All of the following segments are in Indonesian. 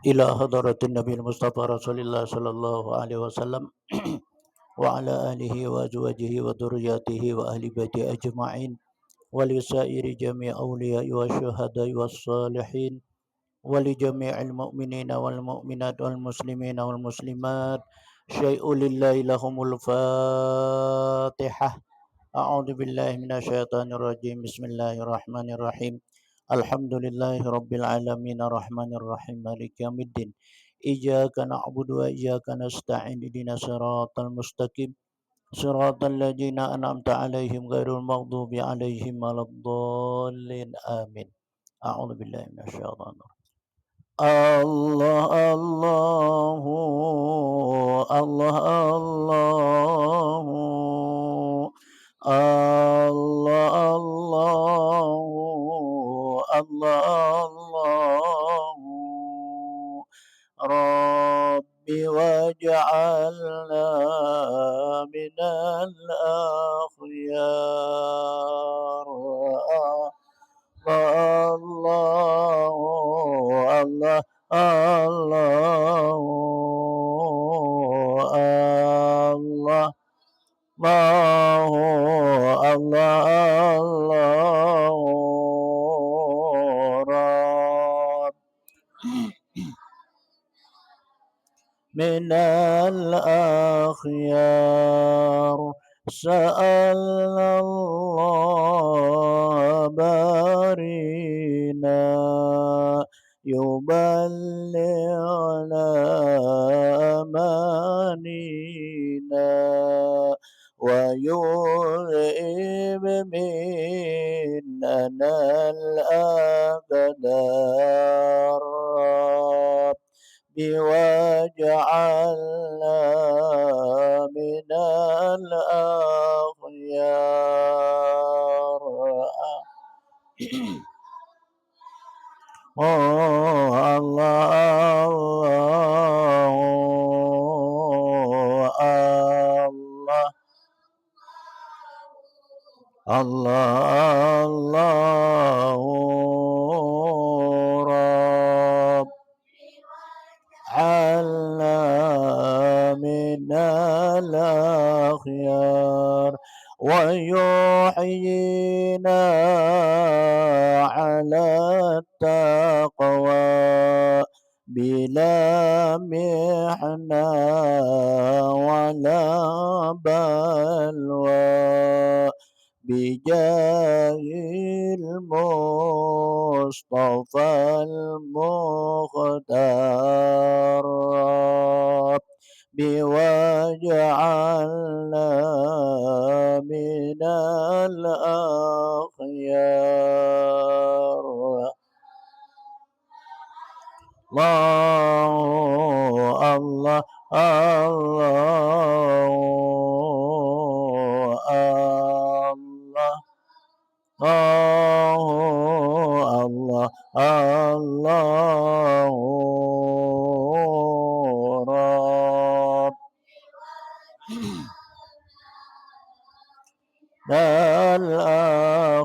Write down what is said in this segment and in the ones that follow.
إلى حضرة النبي المصطفى رسول الله صلى الله عليه وسلم وعلى آله وأزواجه وذرياته وأهل بيته أجمعين ولسائر جميع أولياء والشهداء والصالحين ولجميع المؤمنين والمؤمنات والمسلمين والمسلمات شيء لله لهم الفاتحة. أعوذ بالله من الشيطان الرجيم. بسم الله الرحمن الرحيم. الحمد لله رب العالمين الرحمن الرحيم مالك يوم الدين. إياك نعبد وإياك نستعين اهدنا الصراط المستقيم صراط الذين أنعمت عليهم غير المغضوب عليهم ولا الضالين آمين. أعوذ بالله من الشيطان الرجيم. الله الله الله الله الله الله الله ربي واجعلنا من الأخيار. الله الله الله الله الله الله رب من الأخيار. سألنا الله بارينا يبلغنا أمانينا ويذهب مننا الأقدار واجعلنا من الأخيار. الله الله الله رب على من الأخيار ويحيينا على التقوى بلا محنة ولا بلوى بجاه المصطفى المختار بواجعلنا من الأخيار. الله الله الله الله الله رب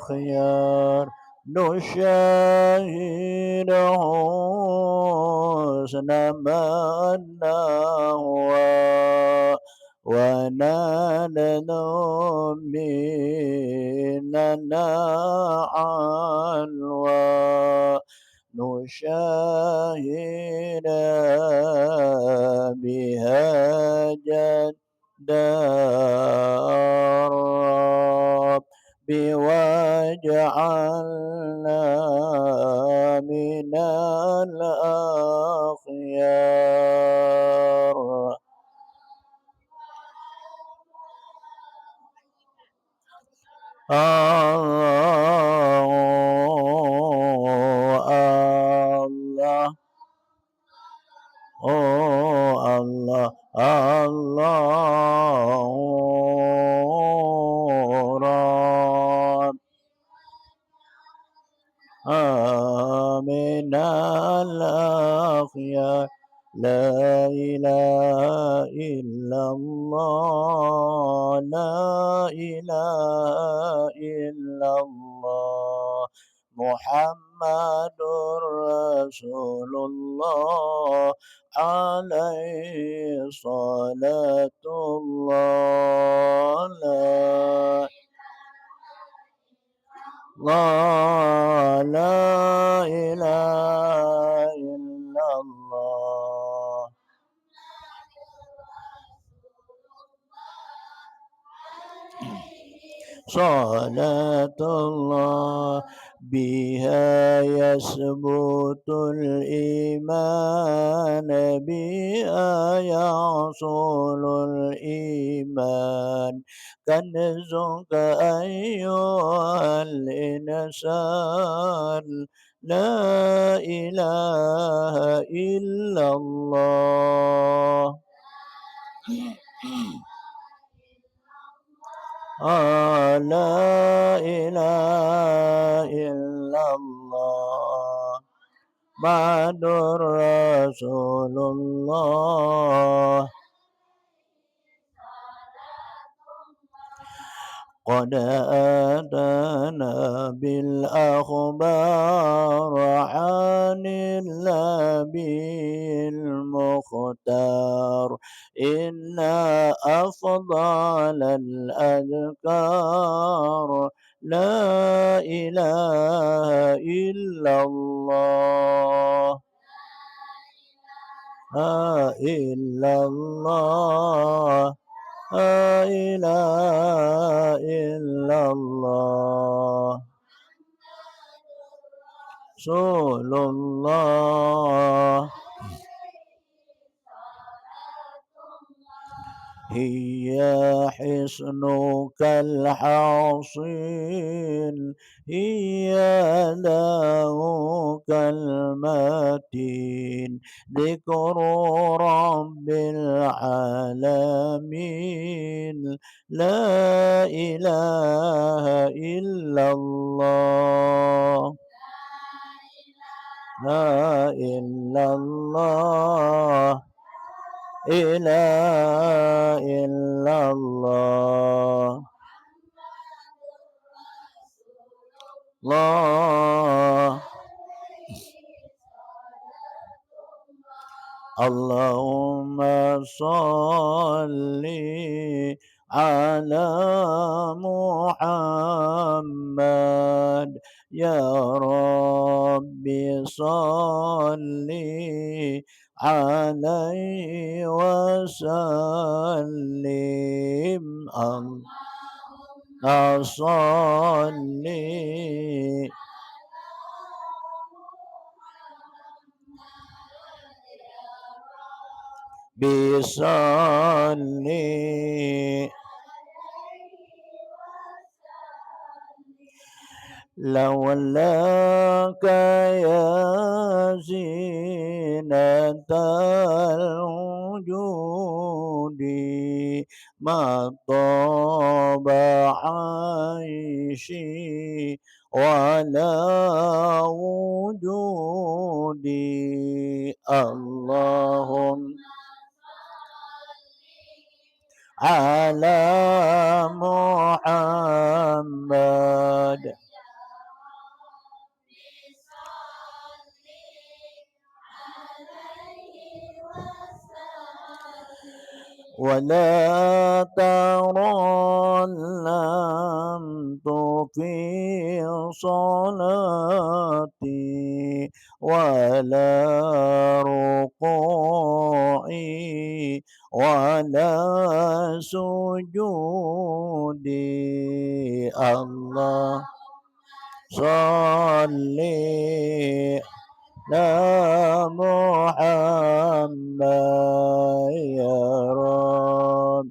الأخيار نشاهد حسن من نهوى ونال مننا علوى نشاهد بها جدار واجعلنا من الأخيار. الله الله الله الله رب من الأخيار. لا إله إلا الله لا إله إلا الله محمد Muhammadur Rasulullah alaihi salatullah la ilaha illallah صلاة الله بها يثبت الإيمان بها يحصل الإيمان كنزك أيها الإنسان لا إله إلا الله لا إله إلا الله محمد رسول الله قد أتانا بالأخبار عن النبي المختار إن أفضل الأذكار لا إله إلا الله لا إلا الله لا إله إلا الله رسول الله هي حصنك الحصين هي داؤك المتين ذكر رب العالمين لا إله إلا الله لا إله إلا الله إله إلا الله الله اللهم صل على محمد يا رب صل عليه وسلم اللهم صل بصلي لولاك يا زينة الوجود ما طاب عيشي ولا وجودي اللهم على محمد ولا ترنمت في صلاتي ولا ركوعي ولا سجودي الله صلي على محمد يا رب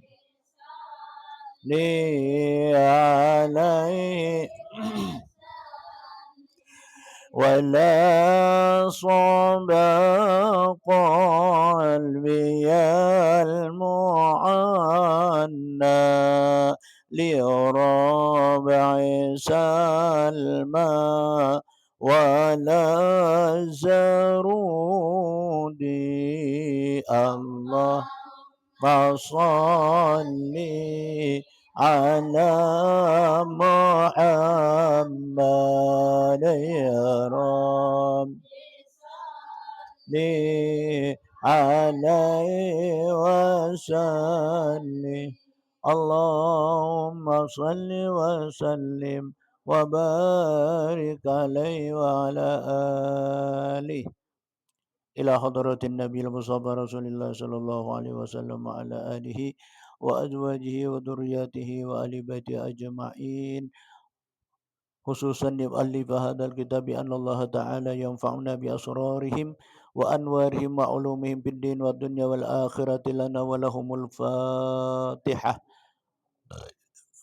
لي عليه ولا صب قلبي المعنى لربع سلمى ولا زرودي الله فصلي على محمد يا رب عليه وسلم اللهم صل وسلم وبارك عليه وعلى آله إلى حضرة النبي المصطفى رسول الله صلى الله عليه وسلم وعلى آله وأزواجه وذرياته وآل بيته أجمعين خصوصا لمؤلف هذا الكتاب أن الله تعالى ينفعنا بأسرارهم وأنوارهم وعلومهم في الدين والدنيا والآخرة لنا ولهم الفاتحة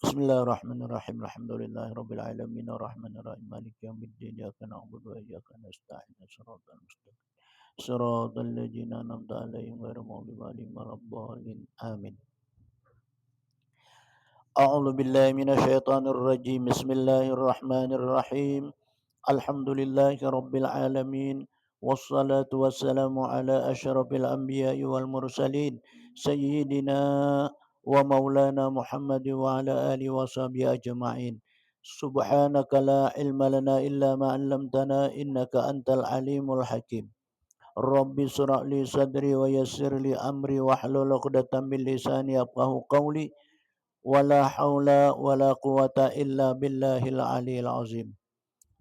بسم الله الرحمن الرحيم الحمد لله رب العالمين الرحمن الرحيم مالك يوم الدين إياك نعبد وإياك نستعين صراط المستقيم صراط الذين أنعمت عليهم غير المغضوب عليهم ولا الضالين آمين أعوذ بالله من الشيطان الرجيم بسم الله الرحمن الرحيم الحمد لله رب العالمين والصلاة والسلام على أشرف الأنبياء والمرسلين سيدنا ومولانا محمد وعلى آله وصحبه أجمعين سبحانك لا علم لنا إلا ما علمتنا إنك أنت العليم الحكيم رب اشرح لي صدري ويسر لي أمري واحلل عقدة من لساني يفقهوا قولي ولا حول ولا قوة إلا بالله العلي العظيم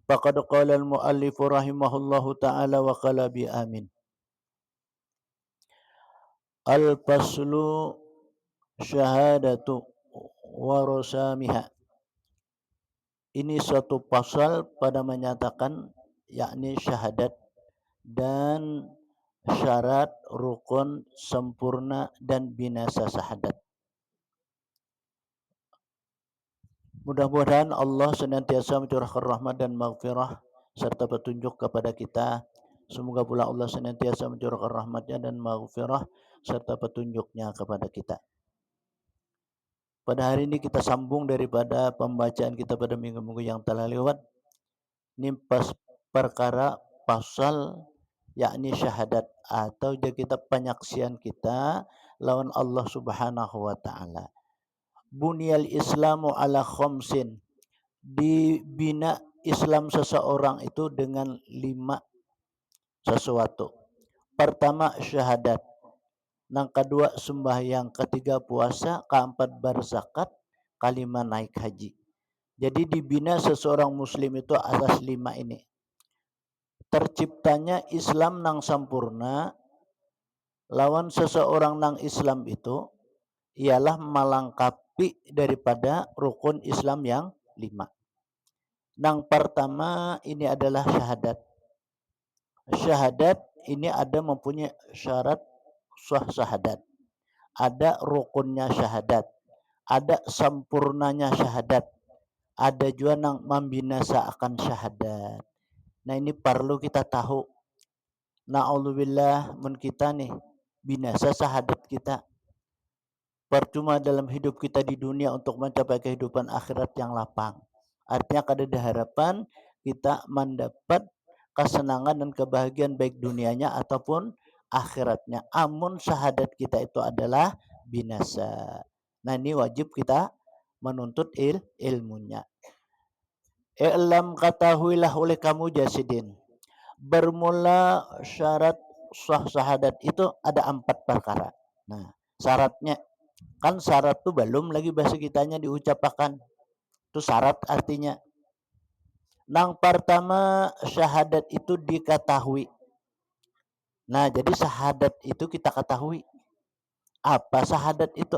فقد قال المؤلف رحمه الله تعالى وقال بآمين الفصل syahadatu warosamiha. Ini suatu pasal pada menyatakan yakni syahadat dan syarat rukun sempurna dan binasa syahadat. Mudah-mudahan Allah senantiasa mencurahkan rahmat dan maghfirah serta petunjuk kepada kita. Semoga pula Allah senantiasa mencurahkan rahmatnya dan maghfirah serta petunjuknya kepada kita. Pada hari ini kita sambung daripada pembacaan kita pada minggu-minggu yang telah lewat. Ini perkara pasal yakni syahadat atau kita penyaksian kita lawan Allah Subhanahu wa taala. Bunyal Islamu ala khamsin. Dibina Islam seseorang itu dengan 5 sesuatu. Pertama syahadat, yang kedua sembahyang, ketiga puasa, keempat berzakat, kelima naik haji. Jadi dibina seseorang muslim itu atas 5 ini. Terciptanya Islam nang sempurna lawan seseorang nang Islam itu ialah melengkapi daripada rukun Islam yang 5. Yang pertama ini adalah syahadat. Syahadat ini ada mempunyai syarat sah syahadat. Ada rukunnya syahadat. Ada sempurnanya syahadat. Ada juga yang membinasa akan syahadat. Nah ini perlu kita tahu. Na'udzubillah mun kita nih binasa syahadat kita. Percuma dalam hidup kita di dunia untuk mencapai kehidupan akhirat yang lapang. Artinya kada ada harapan kita mendapat kesenangan dan kebahagiaan baik dunianya ataupun akhiratnya. Amun syahadat kita itu adalah binasa. Nah ini wajib kita menuntut ilmunya. I'lam ketahuilah oleh kamu jasidin. Bermula syarat sah syahadat itu ada 4 perkara. Nah syaratnya kan syarat tuh belum lagi bahasa kitanya diucapkan. Itu syarat artinya. Yang pertama syahadat itu diketahui. Nah jadi syahadat itu kita ketahui. Apa syahadat itu?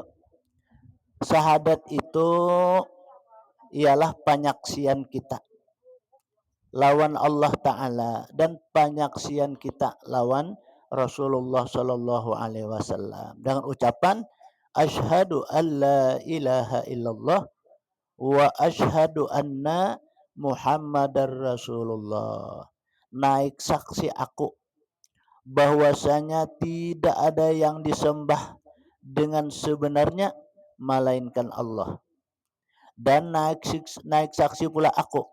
Syahadat itu ialah penyaksian kita lawan Allah Ta'ala dan penyaksian kita lawan Rasulullah Sallallahu Alaihi Wasallam dengan ucapan asyhadu an la ilaha illallah wa asyhadu anna Muhammadar Rasulullah. Naik saksi aku bahwasanya tidak ada yang disembah dengan sebenarnya melainkan Allah. Dan naik saksi pula aku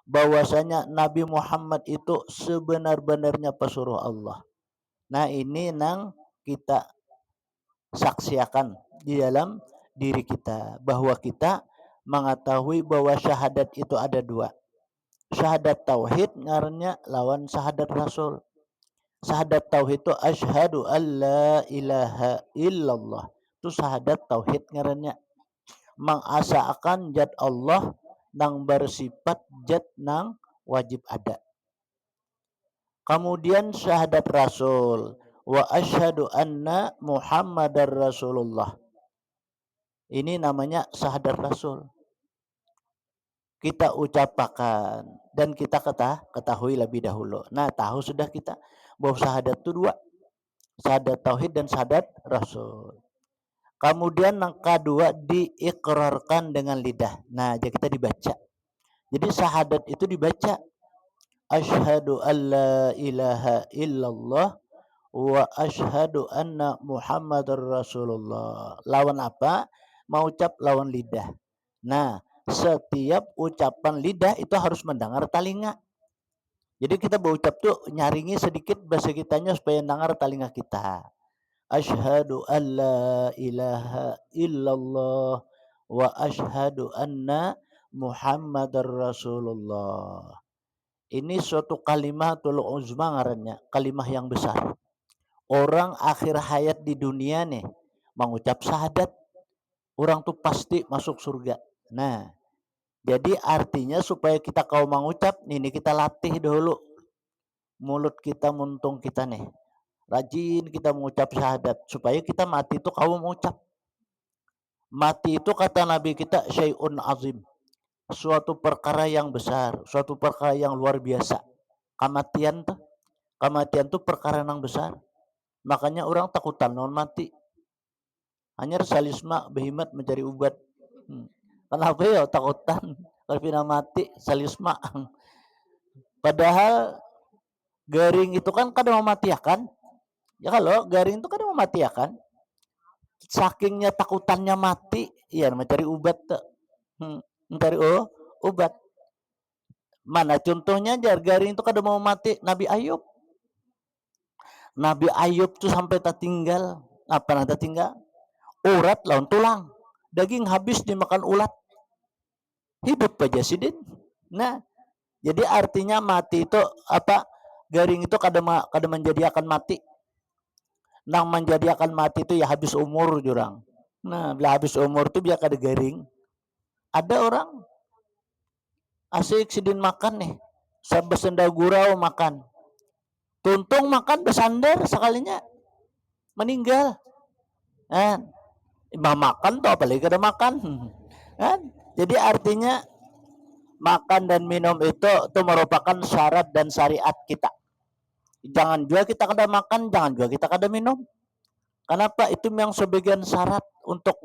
bahwasanya Nabi Muhammad itu sebenar-benarnya pesuruh Allah. Nah ini nang kita saksiakan di dalam diri kita, bahwa kita mengetahui bahwa syahadat itu ada dua. Syahadat tauhid ngarannya lawan syahadat rasul. Syahadat tauhid itu asyhadu alla ilaha illallah. Itu syahadat tauhid ngarannya. Mengasaakan zat Allah nang bersifat zat nang wajib ada. Kemudian syahadat rasul wa asyhadu anna Muhammadar Rasulullah. Ini namanya syahadat rasul. Kita ucapkan dan kita ketahui lebih dahulu. Nah, tahu sudah kita bahwa syahadat itu dua. Syahadat tauhid dan syahadat rasul. Kemudian yang kedua diikrarkan dengan lidah. Nah, jadi kita dibaca. Jadi syahadat itu dibaca. Asyhadu alla ilaha illallah wa asyhadu anna Muhammadar Rasulullah. Lawan apa? Mau ucap lawan lidah. Nah, setiap ucapan lidah itu harus mendengar telinga. Jadi kita berucap tuh nyaringi sedikit bahasa kitanya supaya dengar telinga kita. Asyhadu alla ilaha illallah wa asyhadu anna Muhammadar Rasulullah. Ini suatu kalimatul uzma ngarannya, kalimah yang besar. Orang akhir hayat di dunia nih mengucap syahadat, orang tuh pasti masuk surga. Nah, jadi artinya supaya kita kau mengucap, ini kita latih dulu mulut kita, muntung kita nih. Rajin kita mengucap syahadat supaya kita mati itu kau mengucap. Mati itu kata Nabi kita syai'un azim. Suatu perkara yang besar, suatu perkara yang luar biasa. Kematian tuh perkara yang besar. Makanya orang takutan non mati. Hanya salisma behimat mencari ubat. Kenapa ya takutan? Kalau pina mati salisma. Padahal garing itu kan kadang mematiakan. Ya kalau garing itu kadang mematiakan. Sakingnya takutannya mati, ya mencari ubat tuh. Mencari obat. Mana contohnya jar garing itu kadang mau mati Nabi Ayub. Nabi Ayub tuh sampai tertinggal. Apa nanti tinggal? Urat lawan tulang. Daging habis dimakan ulat. Hidup aja sidin. Nah, jadi artinya mati itu apa? Garing itu kadang menjadi akan mati. Nang menjadi akan mati itu ya habis umur jurang. Nah, bila habis umur tuh biar kada garing. Ada orang asik sidin makan nih. Sebesenda gurau makan. Tuntung makan bersandar sekalinya meninggal. Kan? Makan tuh apalagi kada makan. Kan? Jadi artinya makan dan minum itu merupakan syarat dan syariat kita. Jangan juga kita kada makan, jangan juga kita kada minum. Kenapa? Itu yang sebagian syarat untuk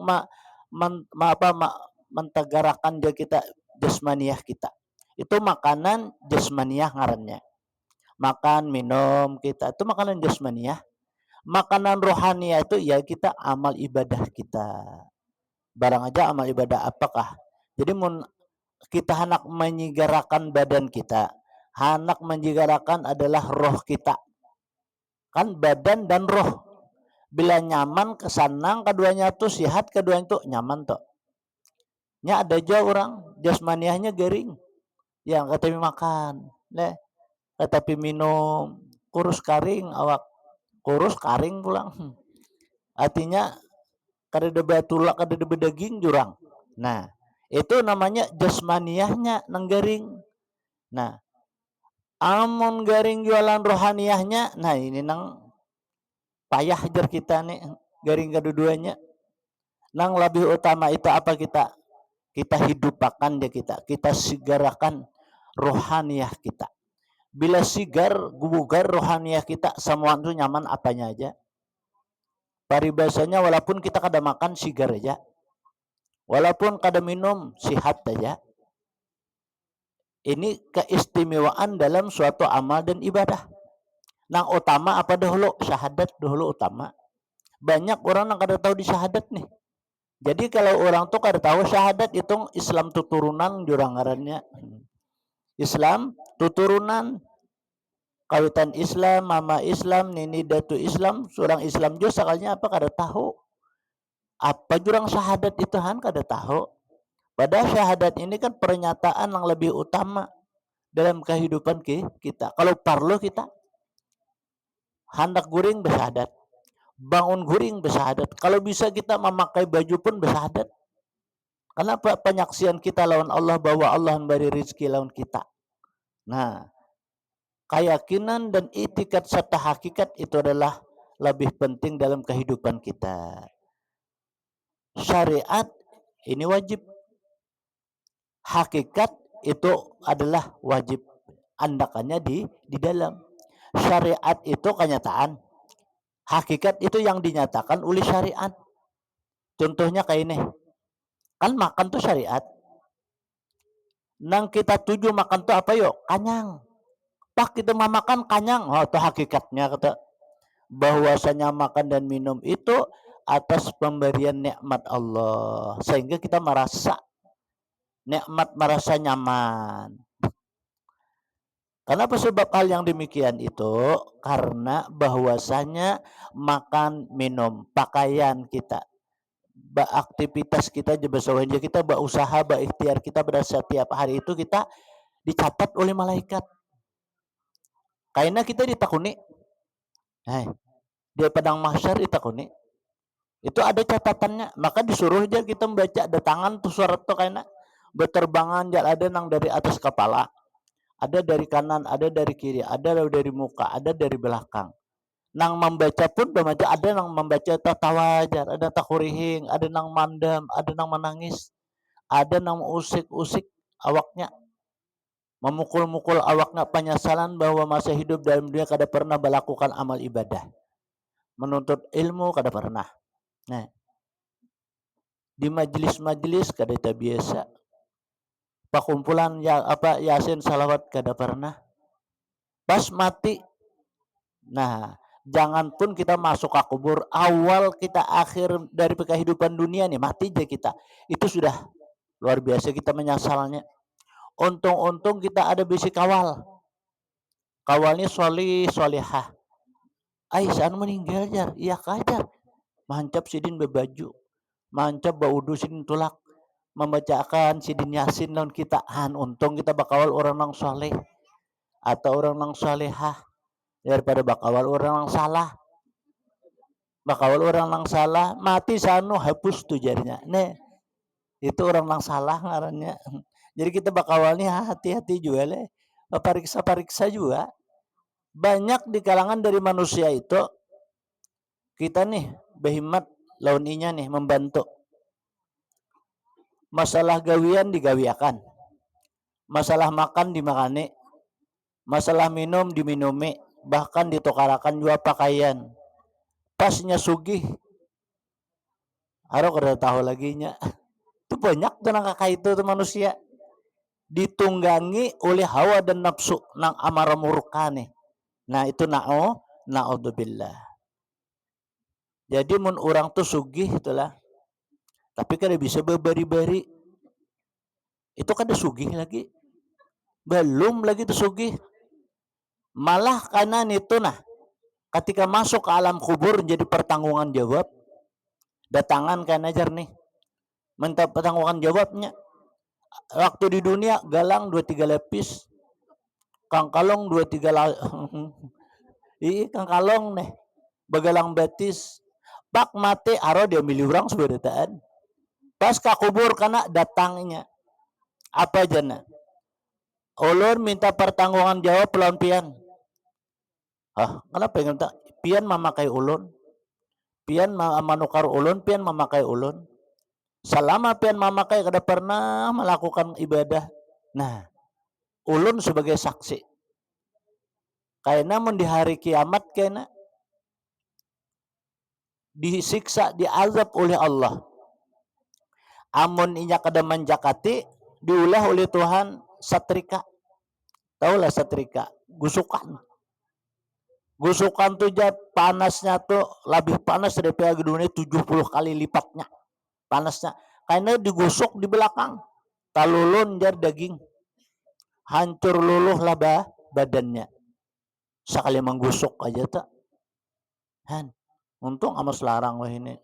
mentegarakan dia kita jasmaniah kita. Itu makanan jasmaniah ngarannya. Makan, minum kita itu makanan jasmaniah. Makanan rohaniah itu ya kita amal ibadah kita. Barang aja amal ibadah apakah? Jadi kita hendak menyigarakan badan kita. Hendak menyigarakan adalah roh kita. Kan badan dan roh. Bila nyaman kesanang keduanya tuh sehat, keduanya tuh nyaman tuh. Nya ada aja orang jasmaniahnya garing. Yang kata makan, kata minum, kurus karing awak. Kurus karing pulang. Artinya kada ada tulak, kada ada daging jurang. Nah, itu namanya jasmaniahnya nang garing. Nah, amun garing jualan rohaniahnya, nah ini nang payah jar kita nih garing kedua-duanya. Nang lebih utama itu apa kita hidupakan dia kita sigarakan rohaniah kita. Bila sigar bugar rohaniah kita, semua itu nyaman apanya aja. Paribasanya walaupun kita kada makan sigar aja, walaupun kada minum sihat aja. Ini keistimewaan dalam suatu amal dan ibadah. Nang utama apa dahulu? Syahadat dahulu utama. Banyak orang yang kada tahu di syahadat nih. Jadi kalau orang tuh kada tahu syahadat itu Islam tuturunan jurang ngarannya. Islam tuturunan. Kawitan Islam, mama Islam, nini datu Islam, seorang Islam juga sakalnya apa kada tahu. Apa jurang syahadat itu han kada tahu. Padahal syahadat ini kan pernyataan yang lebih utama dalam kehidupan kita. Kalau parlo kita hendak guring bersyahadat, bangun guring bersyahadat. Kalau bisa kita memakai baju pun bersyahadat. Kenapa penyaksian kita lawan Allah bahwa Allah memberi rezeki lawan kita. Nah, keyakinan dan itikat serta hakikat itu adalah lebih penting dalam kehidupan kita. Syariat ini wajib, hakikat itu adalah wajib. Andakannya di dalam syariat itu kenyataan, hakikat itu yang dinyatakan oleh syariat. Contohnya kayak ini, kan makan tuh syariat. Nang kita tuju makan tuh apa yuk? Kanyang. Pak kita mau makan kanyang. Oh, itu hakikatnya kata. Bahwasanya makan dan minum itu atas pemberian nikmat Allah. Sehingga kita merasa nikmat, merasa nyaman. Kenapa sebab hal yang demikian itu? Karena bahwasanya makan, minum, pakaian kita, aktivitas kita, jebasawanja kita, usaha, ikhtiar kita pada setiap hari itu kita dicatat oleh malaikat. Karena kita ditakuni. Di padang mahsyar ditakuni. Itu ada catatannya. Maka disuruh aja kita membaca ada tangan tuh surat tuh karena berterbangan ada nang dari atas kepala. Ada dari kanan, ada dari kiri, ada dari muka, ada dari belakang. Nang membaca pun membaca, ada nang membaca tatawajar, ada takurihing, ada nang mandam, ada nang menangis, ada nang usik-usik awaknya, memukul-mukul awaknya, penyesalan bahwa masa hidup dalam dunia kada pernah melakukan amal ibadah, menuntut ilmu kada pernah. Nah, di majelis-majelis kada biasa, pakumpulan yasin salawat kada pernah. Pas mati, nah jangan pun kita masuk ke kubur, awal kita akhir dari kehidupan dunia nih mati aja kita, itu sudah luar biasa kita menyesalnya. Untung-untung kita ada bisi kawal, kawalnya solihah. Aisyah meninggal jar, iya kajar, mancap sidin bebaju, mancap baudu sidin tulak, membacakan sidin yasin non kita. Untung kita bakawal orang nang soleh atau orang nang solehah daripada bakawal orang nang salah. Bakawal orang nang salah mati sanu hapus tuh jarinya. Nih itu orang nang salah ngarannya. Jadi kita bakawalnya hati-hati juga le, pariksa juga. Banyak di kalangan dari manusia itu kita nih behimat lawan inya nih membantu. Masalah gawian digawiakan, masalah makan dimakani, masalah minum diminumi, bahkan ditukarakan juga pakaian. Pasnya sugih, aro kada tahu lagi nya. Itu banyak tuh nang kakak itu tuh manusia ditunggangi oleh hawa dan nafsu nang amarah murka nih. Nah itu na'udzubillah. Jadi mun orang tuh sugih itulah, tapi kada bisa berbari-bari. Itu kada sugih lagi, belum lagi tuh sugih. Malah kanan itu nah, ketika masuk ke alam kubur jadi pertanggungan jawab. Datangan kan ajar nih, minta pertanggungan jawabnya. Waktu di dunia galang 2-3 lapis, kang kalong 2-3 kang kalong nih bagalang batis. Pak mati aro dia milih orang seberataan. Pas ka kubur kana datangnya apa jana? Ulun minta pertanggungan jawab lawan pian. Kenapa yang minta? Pian memakai ulun, pian manukar ulun, pian memakai ulun. Selama pian memakai kada pernah melakukan ibadah. Nah, ulun sebagai saksi. Karena mun di hari kiamat kena disiksa, diazab oleh Allah. Amun inya kada manjakati, diulah oleh Tuhan satrika. Taulah satrika, gusukan. Gusukan tuh jat panasnya tuh lebih panas daripada dunia 70 kali lipatnya panasnya. Karena digusuk di belakang, talulun jar daging, hancur luluh lah badannya. Sekali menggusuk aja tak. Untung amas larang wah ini.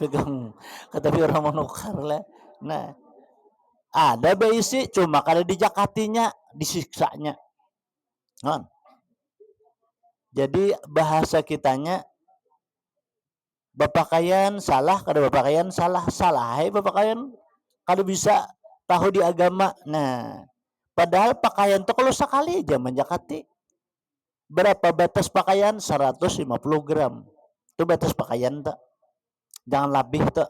pegang kata orang menukar lah. Nah, ada basic cuma kalau dijakatinya disiksanya. Nah, jadi bahasa kitanya bapakaian salah kada bapakaian salah hai bapakaian kada bisa tahu di agama. Nah, padahal pakaian tuh kalau sekali aja menjakati. Berapa batas pakaian? 150 gram. Itu batas pakaian tak. Jangan lebih tak.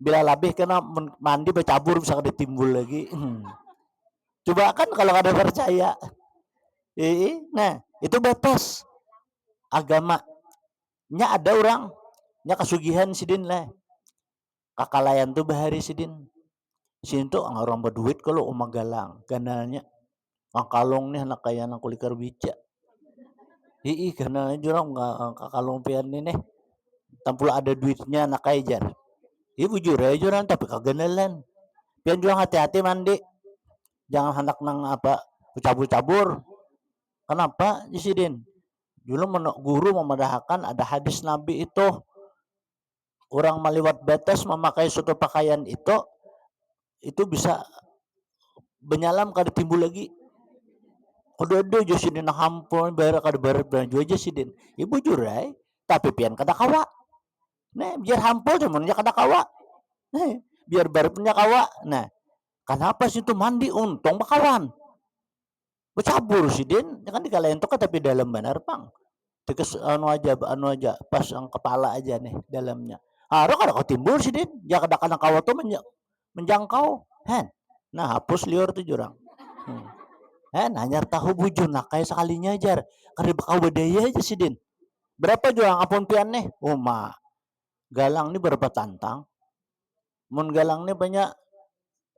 Bila lebih kena mandi bercabur bisa kada timbul lagi. Coba kan kalau kada percaya. Nah, itu batas agama. Nya ada orang nya kasugihan sidin lah. Kakalayan tuh bahari sidin. Sidin tuh orang berduit kalau umah galang. Ganalnya. Ang kalong nih anak kaya anak kulikar bica. Karena jurang kakalong pian ini. Tampul ada duitnya anak kaya jar. Bujur aja jurang tapi kaganalan. Pian jurang hati-hati mandi. Jangan hendak nang apa cabur-cabur. Kenapa sidin? Dulu guru memadahkan ada hadis Nabi itu orang meliwat batas memakai suatu pakaian itu bisa benyalam kada timbul lagi. Kododo jo sidin hampon bayar kada bayar belanja aja sidin. Ibu jurai tapi pian kada kawa. Nah, biar hampol cuman kada kawa. Nah, biar bayar punya kawa. Nah, kenapa sih itu mandi untung bakawan. Bercabur sidin, kan dikalain tuh tapi dalam benar pang. Tekas anu aja pas ang kepala aja nih dalamnya. Harus kada kau timbul sidin, ya kada kana kawa tuh menjangkau. Hen. Nah, hapus liur tuh jurang. Nanyar tahu bujur nak kayak sekalinya ajar. Kada bakal badaya aja sidin. Berapa jurang apun pian nih? Mak. Galang nih berapa tantang? Mun galang nih banyak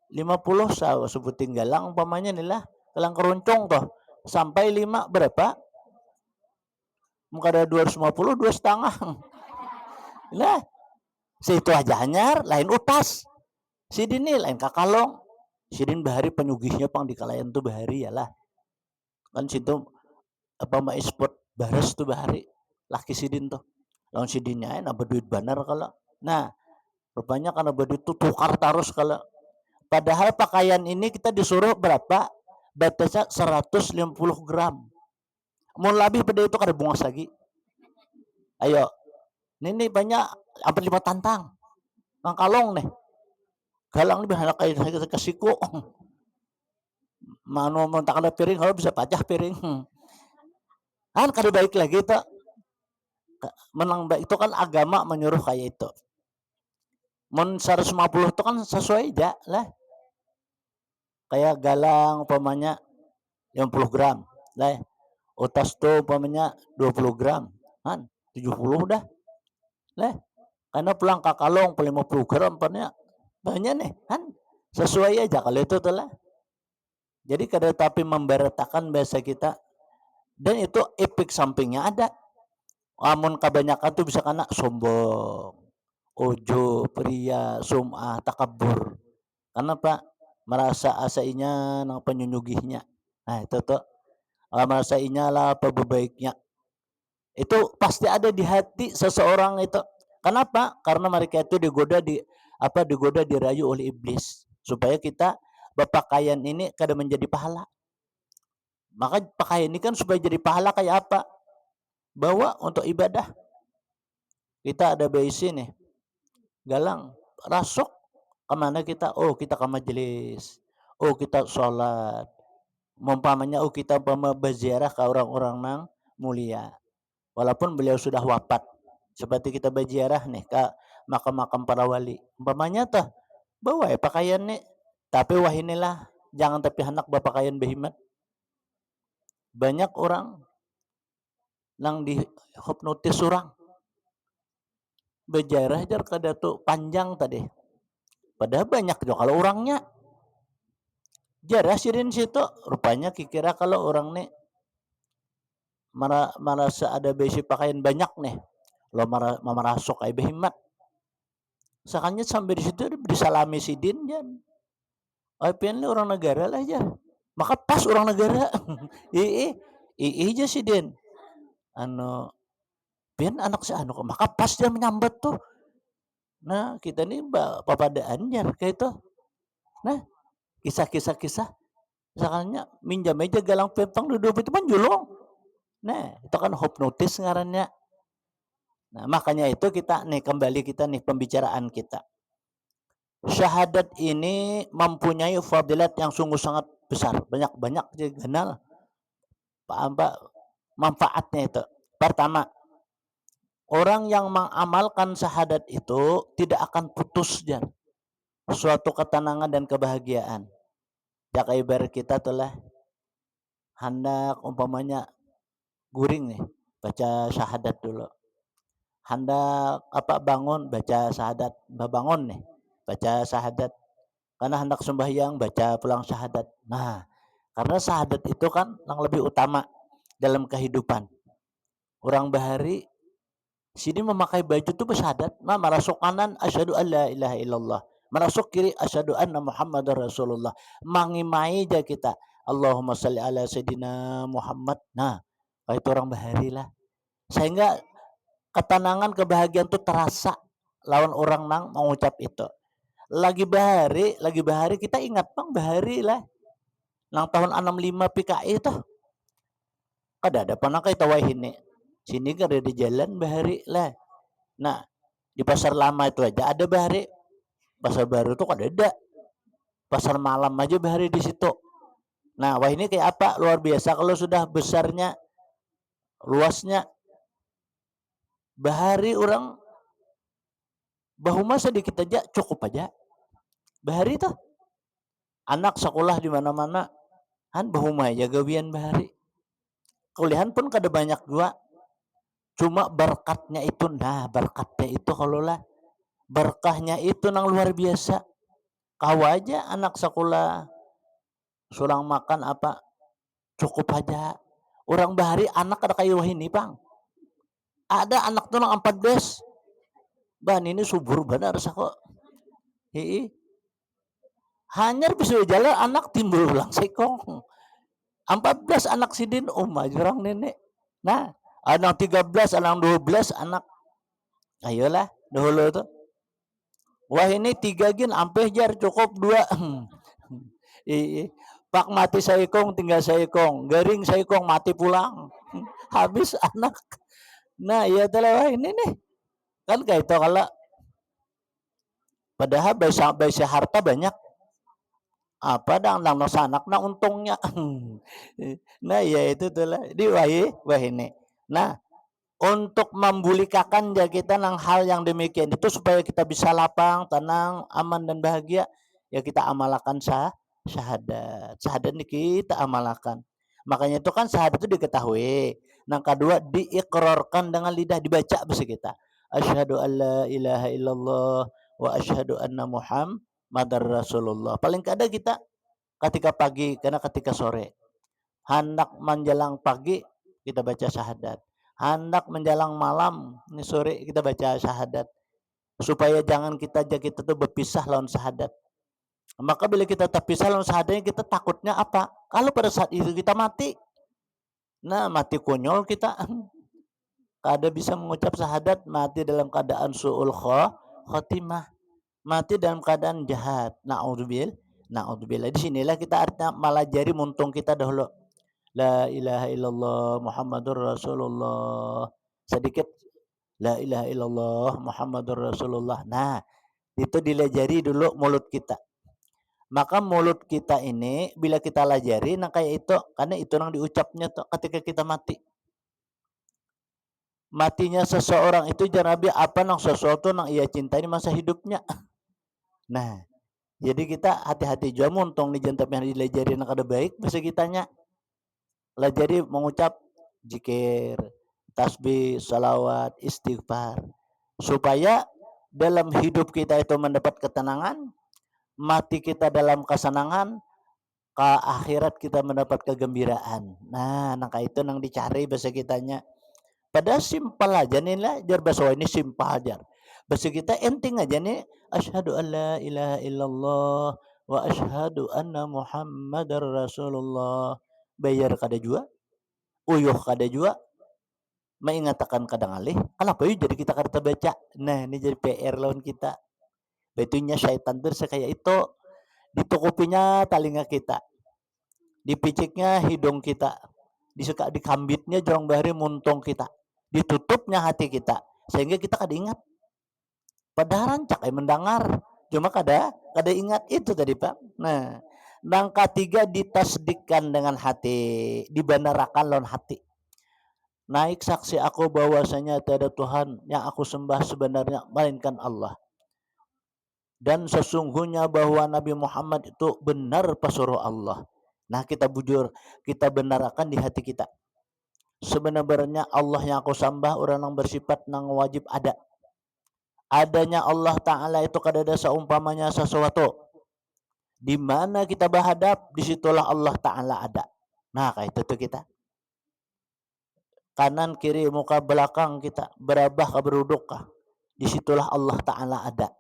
50 sebutin galang umpamanya nih lah. Galang keroncong toh. Sampai 5 berapa? Muka ada 250, 2,5. Lah, situ aja hanyar, lain utas. Sidin nih lain kakalong. Sidin bahari penyugihnya pang dikalayan tuh bahari ya lah. Kan situ apa ma spot baras tuh bahari. Laki sidin tuh. Lawan sidinnya nambah duit banar kalau. Nah, rupanya karena duit tuh tukar terus kalau. Padahal pakaian ini kita disuruh berapa? Batasnya 150 gram. Mau lebih pada itu kada bungas lagi. Ayo. Ini banyak hampir 5 tantang. Ang kalong nih. Galang nih bahala kayak kasiku. Mano mau tak ada piring kalau bisa pacah piring. Kan kada baik lagi itu. Menang baik itu kan agama menyuruh kayak itu. Mun 150 itu kan sesuai aja lah. Kayak galang umpamanya 50 gram lah. Utas tuh umpamanya 20 gram kan 70 dah lah. Karena pulang kakalong 50 gram umpamanya banyak nih kan sesuai aja kalau itu tuh lah. Jadi kada tapi memberatakan bahasa kita dan itu efek sampingnya ada. Amun kebanyakan tuh bisa kena sombong, ujub, pria, sum'ah, takabur. Kenapa? Merasa asainya nang penyunyugihnya. Nah itu tuh merasa inya lah pebaiknya. Itu pasti ada di hati seseorang itu. Kenapa? Karena mereka itu digoda dirayu oleh iblis supaya kita berpakaian ini kada menjadi pahala. Maka pakaian ini kan supaya jadi pahala kayak apa? Bawa untuk ibadah. Kita ada basi nih. Galang, rasuk kemana kita? Oh kita ke majelis. Oh kita sholat. Mumpamanya kita berziarah ke orang-orang nang mulia. Walaupun beliau sudah wafat. Seperti kita berziarah nih ke makam-makam para wali. Umpamanya tuh bawa pakaian nih. Tapi wah inilah jangan tapi hendak berpakaian behimat. Banyak orang nang dihipnotis orang. Berjarah jar kada tuh panjang tadi. Padahal banyak juga kalau orangnya. Jarah sirin situ rupanya kira kalau orang nih merasa ada besi pakaian banyak nih. Lo merasuk kayak behimat. Sakanya sampai di situ disalami sidin jan. Pian orang negara lah aja. Maka pas orang negara. Aja sidin. Pian anak si maka pas dia menyambat tuh Nah, kita ini papadaan jar kayak itu. Nah, kisah-kisah misalnya minjam aja galang pempang duduk itu kan julung. Nah, itu kan hipnotis ngarannya. Nah, makanya itu kita nih kembali kita nih pembicaraan kita. Syahadat ini mempunyai fadilat yang sungguh sangat besar, banyak-banyak kenal apa manfaatnya itu. Pertama, orang yang mengamalkan syahadat itu tidak akan putus jar suatu ketenangan dan kebahagiaan. Ya kayak ibarat kita tuh lah hendak umpamanya guring nih baca syahadat dulu. Hendak apa bangun baca syahadat, bangun nih baca syahadat. Karena hendak sembahyang baca pulang syahadat. Nah, karena syahadat itu kan yang lebih utama dalam kehidupan. Orang bahari sini memakai baju itu bersyahadat, nah merasuk kanan asyhadu alla ilaha illallah. Merasuk kiri asyhadu anna Muhammadar Rasulullah. Mangimai aja kita. Allahumma salli ala sayyidina Muhammad. Nah, itu orang bahari lah. Sehingga ketenangan kebahagiaan itu terasa lawan orang nang mengucap itu. Lagi bahari kita ingat bang bahari lah. Nang tahun 65 PKI itu. Kada ada panaka itawai ini. Sini kan ada di jalan bahari lah. Nah, di pasar lama itu aja ada bahari. Pasar baru itu kada ada. Pasar malam aja bahari di situ. Nah, wah ini kayak apa? Luar biasa kalau sudah besarnya, luasnya. Bahari orang bahuma sedikit aja cukup aja. Bahari itu anak sekolah di mana-mana kan bahuma aja gawian bahari. Kuliahan pun kada banyak juga. Cuma berkatnya itu, nah berkatnya itu kalau lah berkahnya itu nang luar biasa. Kau aja anak sekolah sulang makan apa cukup aja. Orang bahari anak ada kayu ini bang. Ada anak tuh nang 14. Ban ini subur benar kok. Hei. Hanyar bisa jalan anak timbul ulang sekong. 14 anak sidin jurang nenek. Nah, anak 13, anak 12 anak. Ayolah, dahulu tuh. Wah ini 3 gin ampe jar cukup 2. Pak mati saikong tinggal saikong, garing saikong mati pulang. Habis anak. Nah, ya telah ini nih. Kan kayak itu kalau padahal baisa harta banyak. Apa dang nang anak na untungnya. Nah, ya itu tuh lah. Di wah ini. Nah, untuk membulikakan ya kita nang hal yang demikian itu supaya kita bisa lapang, tenang, aman dan bahagia, ya kita amalkan syahadat. Syahadat ini kita amalkan. Makanya itu kan syahadat itu diketahui. Yang kedua diikrarkan dengan lidah, dibaca bahasa kita. Asyhadu alla ilaha illallah wa asyhadu anna Muhammadar Rasulullah. Paling kada kita ketika pagi karena ketika sore. Hendak menjelang pagi kita baca syahadat. Hendak menjelang malam ini sore kita baca syahadat. Supaya jangan kita tuh berpisah lawan syahadat. Maka bila kita terpisah lawan syahadatnya kita takutnya apa? Kalau pada saat itu kita mati. Nah, mati konyol kita. Kada bisa mengucap syahadat, mati dalam keadaan su'ul khotimah. Mati dalam keadaan jahat. Na'udzubillah. Di sinilah kita artinya malajari muntung kita dahulu. La ilaha illallah Muhammadur Rasulullah. Sedikit la ilaha illallah Muhammadur Rasulullah. Nah, itu dilajari dulu mulut kita. Maka mulut kita ini bila kita lajari nah kayak itu karena itu yang diucapnya tuh ketika kita mati. Matinya seseorang itu janabi apa nang sesuatu nang ia cintai di masa hidupnya. Nah, jadi kita hati-hati juga muntong di jantap yang dilajari nang kada baik bahasa kitanya. Lajari mengucap zikir, tasbih, salawat, istighfar supaya dalam hidup kita itu mendapat ketenangan, mati kita dalam kesenangan, ke akhirat kita mendapat kegembiraan. Nah, nangka itu nang dicari bahasa kitanya. Padahal simpel aja nih lah, jar bahasa ini simpel aja. Bahasa kita enting aja nih, asyhadu alla ilaha illallah wa asyhadu anna Muhammadar Rasulullah. Bayar kada juga, uyuh kada juga, mengatakan kadang alih. Kenapa yuk jadi kita kada baca? Nah, ini jadi PR lawan kita. Betunya syaitan tuh kayak itu, ditukupinya telinga kita, dipiciknya hidung kita, dikambitnya jorong bahari muntung kita, ditutupnya hati kita, sehingga kita kada ingat. Padahal rancak mendengar, cuma kada ingat itu tadi Pak. Nah, yang ketiga ditasdikkan dengan hati, dibenarkan lawan hati. Naik saksi aku bahwasanya tiada Tuhan yang aku sembah sebenarnya melainkan Allah. Dan sesungguhnya bahwa Nabi Muhammad itu benar pesuruh Allah. Nah, kita bujur, kita benarkan di hati kita. Sebenarnya Allah yang aku sembah orang yang bersifat nang wajib ada. Adanya Allah Ta'ala itu kada ada seumpamanya sesuatu. Di mana kita berhadap, disitulah Allah Ta'ala ada. Nah, kayak itu tuh kita. Kanan, kiri, muka, belakang kita. Berabah ke beruduk kah. Disitulah Allah Ta'ala ada.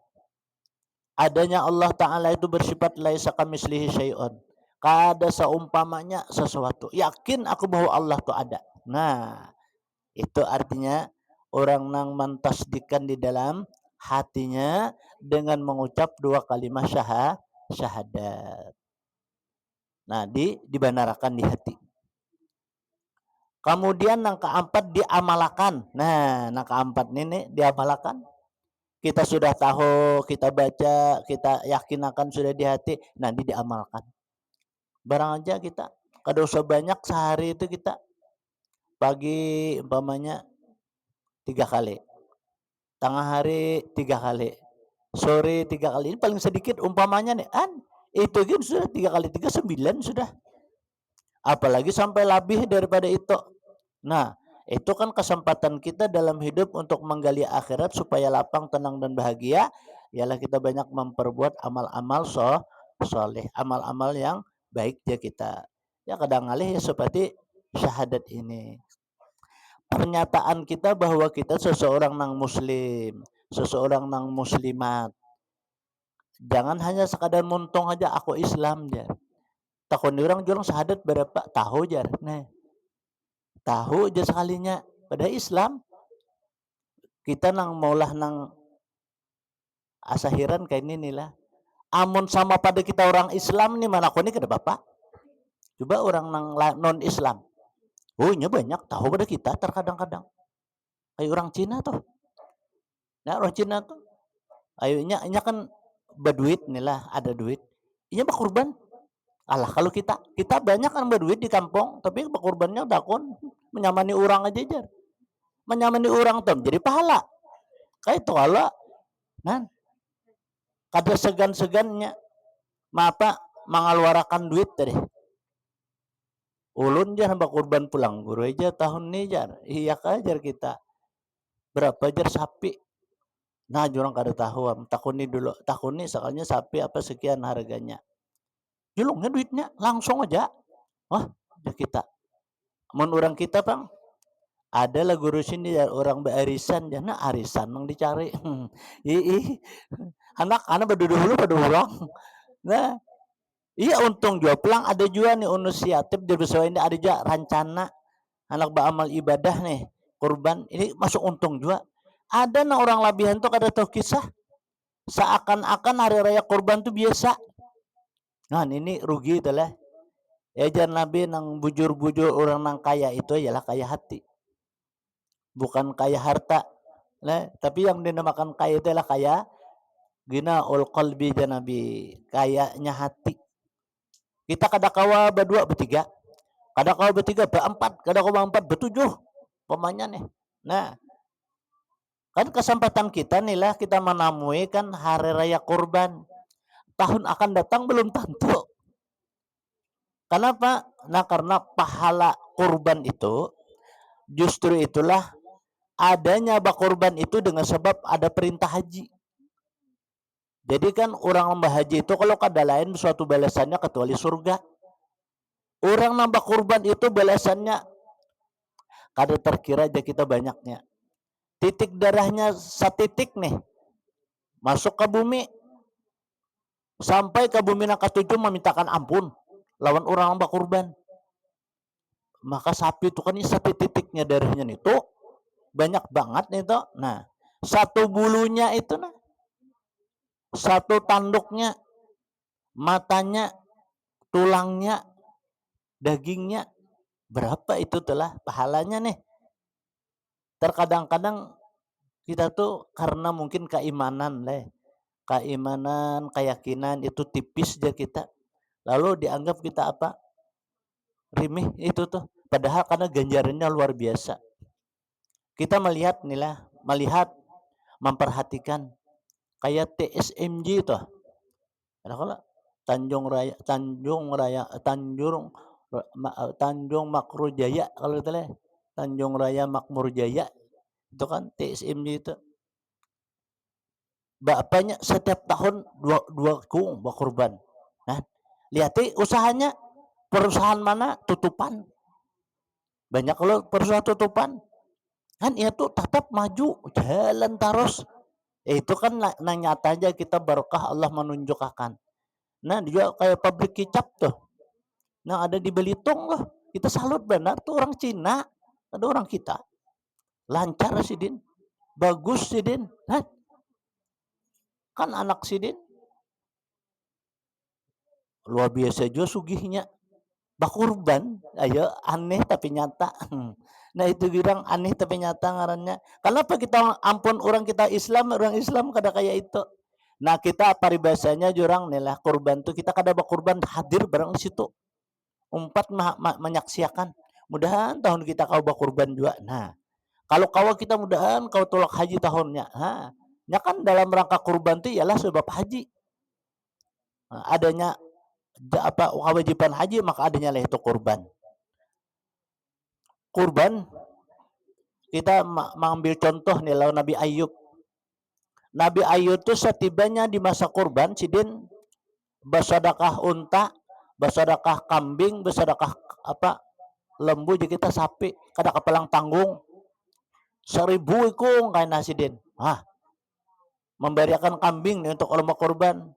Adanya Allah Ta'ala itu bersifat laisa kamislihi syai'un. Kada seumpamanya sesuatu. Yakin aku bahwa Allah itu ada. Nah, itu artinya orang yang mentasdikan di dalam hatinya dengan mengucap dua kalimat syahadat. Nah, dibenarkan di hati. Kemudian yang keempat diamalkan. Nah, yang keempat ini diamalkan. Kita sudah tahu, kita baca, kita yakin akan sudah di hati, nanti diamalkan. Barang aja kita kada usah banyak, sehari itu kita pagi umpamanya 3 kali, tengah hari 3 kali, sore 3 kali. Ini paling sedikit umpamanya nih, itu kan sudah 3 kali 3 9 sudah. Apalagi sampai lebih daripada itu. Nah, itu kan kesempatan kita dalam hidup untuk menggali akhirat supaya lapang, tenang dan bahagia. Ialah kita banyak memperbuat amal-amal soleh, amal-amal yang baik ya kita. Ya kadang alih ya seperti syahadat ini. Pernyataan kita bahwa kita seseorang nang muslim, seseorang nang muslimat. Jangan hanya sekadar muntung aja aku Islam jar. Takon orang jurang syahadat berapa tahu jar. Nah, tahu aja sekalinya pada Islam. Kita nang maulah nang asahiran kayak ini lah. Amun sama pada kita orang Islam nih mana aku nih kada bapak. Coba orang nang non Islam. Oh, nya banyak tahu pada kita terkadang-kadang. Kayak orang Cina tuh. Nah, orang Cina tuh ayonya kan berduit nih lah, ada duit. Inya berkorban. Alah kalau kita banyak kan berduit di kampung, tapi berkorbannya dakon menyamani orang aja jar. Menyamani orang tuh jadi pahala. Kayak itu Allah. Nah, kada segan-segannya mapa mengeluarkan duit tadi. Ulun jar berkorban pulang guru aja tahun ini jar. Iya kajar kita. Berapa jar sapi? Nah, jurang kada tahu. Takuni dulu. Takuni soalnya sapi apa sekian harganya. Julungnya duitnya langsung aja. Wah, kita. Mun orang kita bang, ada lah guru sini ya, orang berarisan, jana arisan mang dicari. Anak-anak berduduk pada orang. Nah, iya untung juga pelang ada juga nih inisiatif di besok ini ada juga rencana anak beramal ibadah nih kurban ini masuk untung juga. Ada nah orang labihan tuh kada tahu kisah seakan-akan hari raya kurban tuh biasa. Nah ini rugi itu lah. Ejar Nabi nang bujur-bujur orang nang kaya itu ialah kaya hati. Bukan kaya harta. Nah, tapi yang dinamakan kaya itu adalah kaya gina ul qalbi Nabi, kayanya hati. Kita kada kawa berdua bertiga, kada kawa bertiga berempat, kada kawa berempat bertujuh. Pemanya nih. Nah, kan kesempatan kita nih lah kita menamui kan hari raya kurban. Tahun akan datang belum tentu. Kenapa? Nah karena pahala kurban itu justru itulah adanya kurban itu dengan sebab ada perintah haji. Jadi kan orang nambah haji itu kalau kada lain suatu balasannya kecuali surga. Orang nambah kurban itu balasannya kada terkira aja kita banyaknya. Titik darahnya setitik nih masuk ke bumi sampai ke bumi yang ketujuh memintakan ampun lawan orang nambah kurban. Maka sapi itu kan satu titiknya darahnya nih tuh banyak banget nih tuh. Nah, satu bulunya itu nah Satu tanduknya, matanya, tulangnya, dagingnya, berapa itu telah pahalanya nih. Terkadang-kadang kita tuh karena mungkin keimanan, keyakinan itu tipis aja kita. Lalu dianggap kita apa? Rimih itu tuh. Padahal karena ganjarannya luar biasa. Kita melihat, memperhatikan kayak TSMJ itu. Kalau Tanjung Makmur Jaya, kalau itu Tanjung Raya Makmur Jaya itu kan TSMJ itu. Bapaknya setiap tahun dua kurban. Nah, lihat usahanya, perusahaan mana tutupan. Banyak kalau perusahaan tutupan. Kan itu tetap maju, jalan terus. Itu kan nyata aja kita barokah Allah menunjukkan. Nah, juga kayak pabrik kicap tuh. Nah, ada di Belitung loh. Kita salut benar tuh orang Cina. Ada orang kita. Lancar sih, Din. Bagus sih, Din. Hah? Kan anak si Din luar biasa juga sugihnya. Bakurban, ayo aneh tapi nyata. Nah itu bilang aneh tapi nyata ngarannya. Kenapa kita ampun orang Islam kada kayak itu. Nah kita paribasanya jurang nih lah kurban tuh kita kada bakurban hadir bareng di situ. Umpat menyaksikan. Mudahan tahun kita kau bakurban juga. Nah kalau kau kita mudahan kau tolak haji tahunnya. Nah, ya kan dalam rangka kurban tuh ialah sebab haji. Nah, adanya apa kewajiban haji maka adanya lah itu kurban. Kurban kita mengambil contoh nih lawan Nabi Ayub. Nabi Ayub tuh setibanya di masa kurban sidin bersedekah unta, bersedekah kambing, bersedekah apa lembu jadi kita sapi kada kepalang tanggung 1000 ikung kain sidin. Memberikan kambing nih untuk lomba kurban.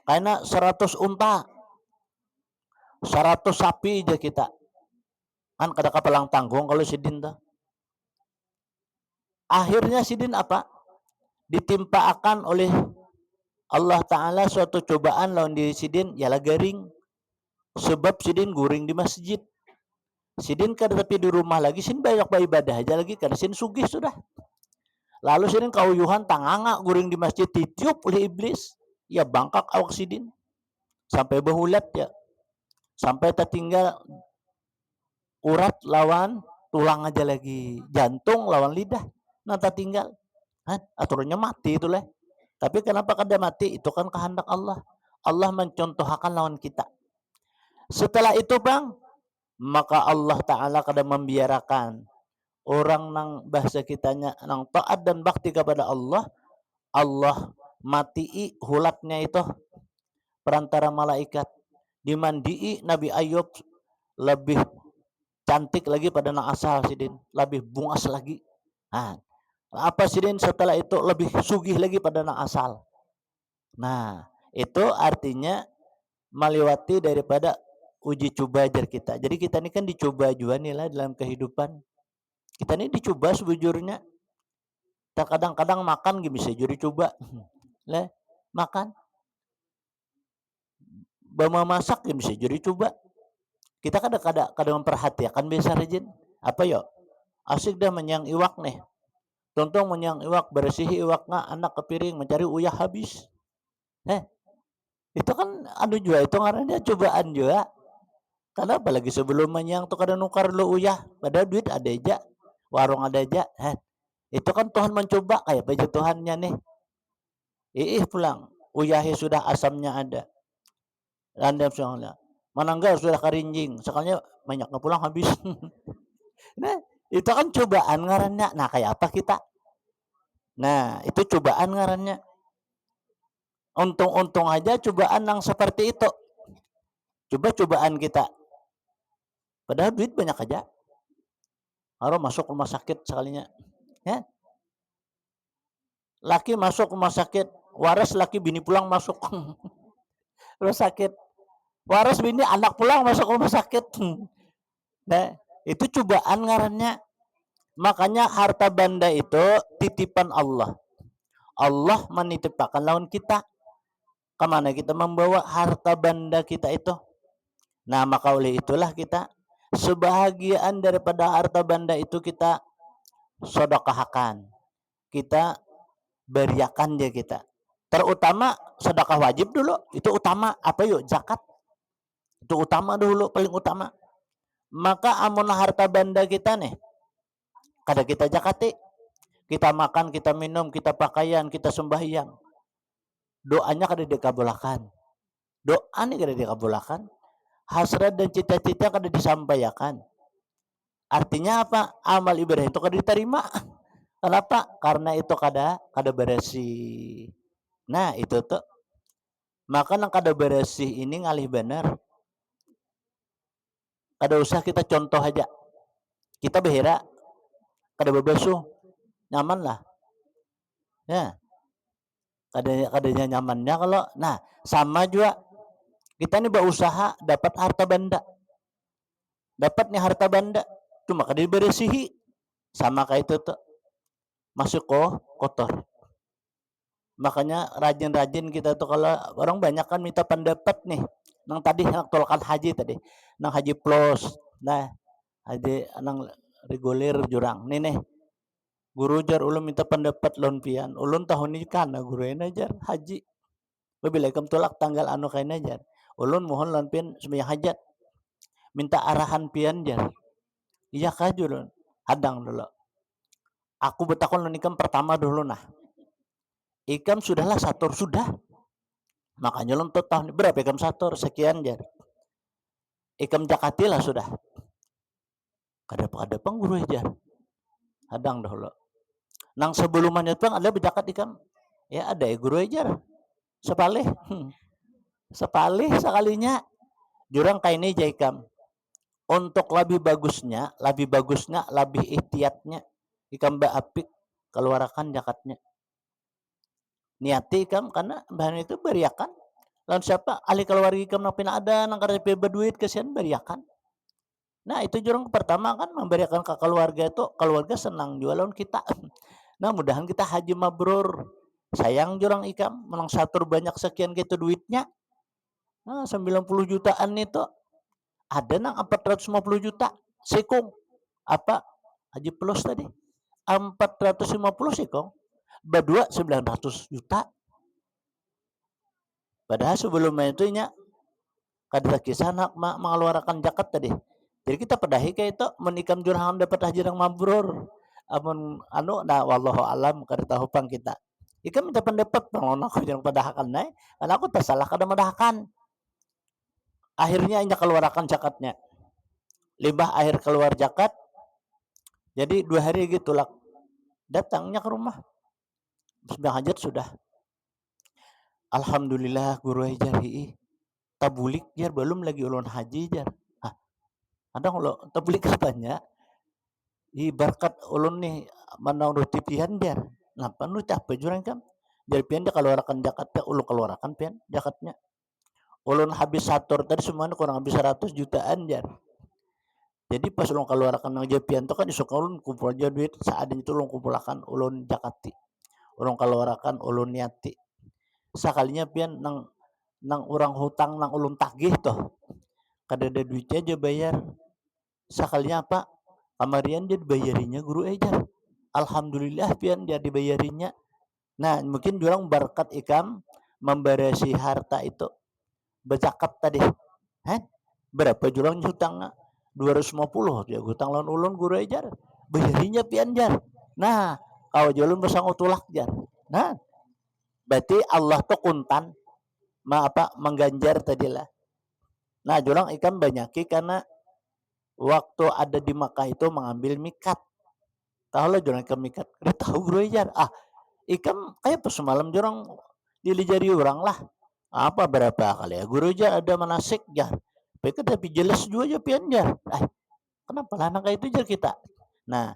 Karena 100 unta 100 sapi aja kita kan kada kepalang tanggung kalau sidin tuh. Akhirnya sidin apa? Ditimpaakan oleh Allah Ta'ala suatu cobaan lawan diri sidin ialah garing. Sebab sidin guring di masjid. Sidin kada tapi di rumah lagi, sidin banyak beribadah aja lagi karena sidin sugih sudah. Lalu sidin kauyuhan tanganga guring di masjid ditiup oleh iblis. Ya bangkak awak sidin. Sampai behulat ya. Sampai tertinggal urat lawan tulang aja lagi, jantung lawan lidah. Nah tertinggal. Aturannya mati itu lah. Tapi kenapa kada mati? Itu kan kehendak Allah. Allah mencontohkan lawan kita. Setelah itu bang, maka Allah Ta'ala kada membiarkan orang nang bahasa kitanya nang taat dan bakti kepada Allah, Allah matii hulatnya itu perantara malaikat. Dimandii Nabi Ayub lebih cantik lagi pada nang asal sidin, lebih bungas lagi. Apa sidin setelah itu lebih sugih lagi pada nang asal. Nah itu artinya melewati daripada uji coba ajar kita. Jadi kita ini kan dicoba juga nih lah dalam kehidupan. Kita ini dicoba sebujurnya. Kadang-kadang makan bisa jadi coba. Lah, makan. Bama masak bisa jadi coba. Kita kadang memperhatikan biasa rajin. Apa yo? Asik dah menyang iwak nih. Tontong menyang iwak, bersih iwak nga anak ke piring mencari uyah habis. Itu kan juga itu ngarannya cobaan juga. Karena apalagi sebelum menyang tuh kada nukar lo uyah, pada duit ada aja, warung ada aja. Itu kan Tuhan mencoba kayak baju Tuhannya nih. Pulang, uyahnya sudah asamnya ada. Anda misalnya, mananggal sudah karinjing, sekalinya banyak pulang habis. Nah, itu kan cobaan ngarannya. Nah, kayak apa kita? Nah, itu cobaan ngarannya. Untung-untung aja cobaan yang seperti itu. Coba cobaan kita. Padahal duit banyak aja. Harus masuk rumah sakit sekalinya. Ya. Laki masuk rumah sakit, waras laki bini pulang masuk rumah sakit. Waras bini anak pulang masuk rumah sakit. Nah, itu cobaan ngarannya. Makanya harta benda itu titipan Allah. Allah menitipkan lawan kita. Kemana kita membawa harta benda kita itu? Nah, maka oleh itulah kita sebahagian daripada harta benda itu kita sedekahkan. Kita beriakan dia kita. Terutama sedekah wajib dulu, itu utama. Apa yuk? Zakat. Itu utama dulu, paling utama. Maka amun harta benda kita nih, kada kita zakati. Kita makan, kita minum, kita pakaian, kita sembahyang. Doanya kada dikabulkan. Doa nih kada dikabulkan. Hasrat dan cita-cita kada disampaikan. Artinya apa? Amal ibadah itu kada diterima. Kenapa? Karena itu kada bersih. Nah, itu tuh. Maka nang kada bersih ini ngalih benar. Kada usah kita contoh aja. Kita behera kada bebesuh, nyaman lah. Ya. Kadanya nyamannya kalau nah sama juga kita nih berusaha dapat harta benda. Dapat nih harta benda cuma kada diberesihi. Sama kayak itu tuh. Masuk kotor. Makanya rajin-rajin kita tuh kalau orang banyak kan minta pendapat nih. Nang tadi nang tolkan haji tadi. Nang haji plus. Nah, haji nang reguler jurang. Nih guru jar ulun minta pendapat lon pian. Ulun tahun ini kan guru jar haji. Babila ikam tolak tanggal anu kain jar. Ulun mohon lon pian sembahyang hajat. Minta arahan pian jar. Iya kah ulun. Hadang dulu. Aku betakon lon ikam pertama dulu nah. Ikam sudahlah satur sudah. Makanya lon tahun berapa ikam satur sekian jar. Ikam jakatilah sudah. Kada pengguru jar. Hadang dulu. Nang sebelumnya itu ada bejakat ikam. Ya ada guru ajar. Sepalih. Sepalih sekalinya. Jurang kayak ini ikam. Untuk lebih bagusnya, lebih ikhtiatnya. Ikam apik keluarkan jakatnya. Niati ikam karena bahan itu beriakan. Lalu siapa? Ahli keluarga ikam napin ada nang kada berduit kesian beriakan. Nah itu jurang pertama kan memberikan ke keluarga itu, keluarga senang jualan kita. Nah mudahan kita haji mabrur. Sayang jurang ikam menang satur banyak sekian gitu duitnya. Nah 90 jutaan itu ada nang 450 juta sekong apa haji plus tadi 450 sekong berdua 900 juta. Padahal sebelumnya itu nya kada kisah nak mengeluarkan zakat tadi. Jadi kita pedahi kayak itu menikam jurang dapat haji nang mabrur. Amun anu nah wallahu alam kada tahu pang kita. Ika minta pendapat pengon aku yang padahakan naik karena aku tersalah kada madahakan. Akhirnya inya keluarkan zakatnya. Limbah akhir keluar zakat. Jadi 2 hari gitu lah. Datangnya ke rumah. Sudah hajat sudah. Alhamdulillah guru ajar tabulik jar belum lagi ulun haji jar. Ada kalau tabulik katanya berkat ulun nih manang roti pian jar. Napa nu capek jurang kan? Jar pian dia keluarkan zakatnya, ulun keluarkan pian zakatnya. Ulun habis satur tadi semuanya kurang habis 100 jutaan jar. Jadi pas ulun keluarkan nang japian tu kan isuk ulun kumpul aja duit saat itu ulun kumpulkan ulun zakati. Ulun keluarkan ulun niati. Sekalinya pian nang orang hutang nang ulun tagih tuh. Kada ada duitnya aja bayar. Sekalinya apa? Kamarian dia dibayarinya guru ajar. Alhamdulillah pian dia dibayarinya. Nah mungkin jurang berkat ikam memberesi harta itu. Berzakat tadi. Berapa jurang hutang 250 dia hutang lawan ulun guru ajar. Bayarinya pian jar. Nah kalau ulun bersang utulak jar. Nah berarti Allah tuh kuntan mengganjar tadilah. Nah jurang ikam banyaki karena waktu ada di Makkah itu mengambil mikat. Tahu lah jurang ikam mikat. Udah tahu bro ajar. Ikam kayak pas semalam jurang dilijari orang lah. Apa berapa kali ya guru aja ada manasik jar. Tapi jelas juga aja pian jar. Kenapa lah nang itu jar kita. Nah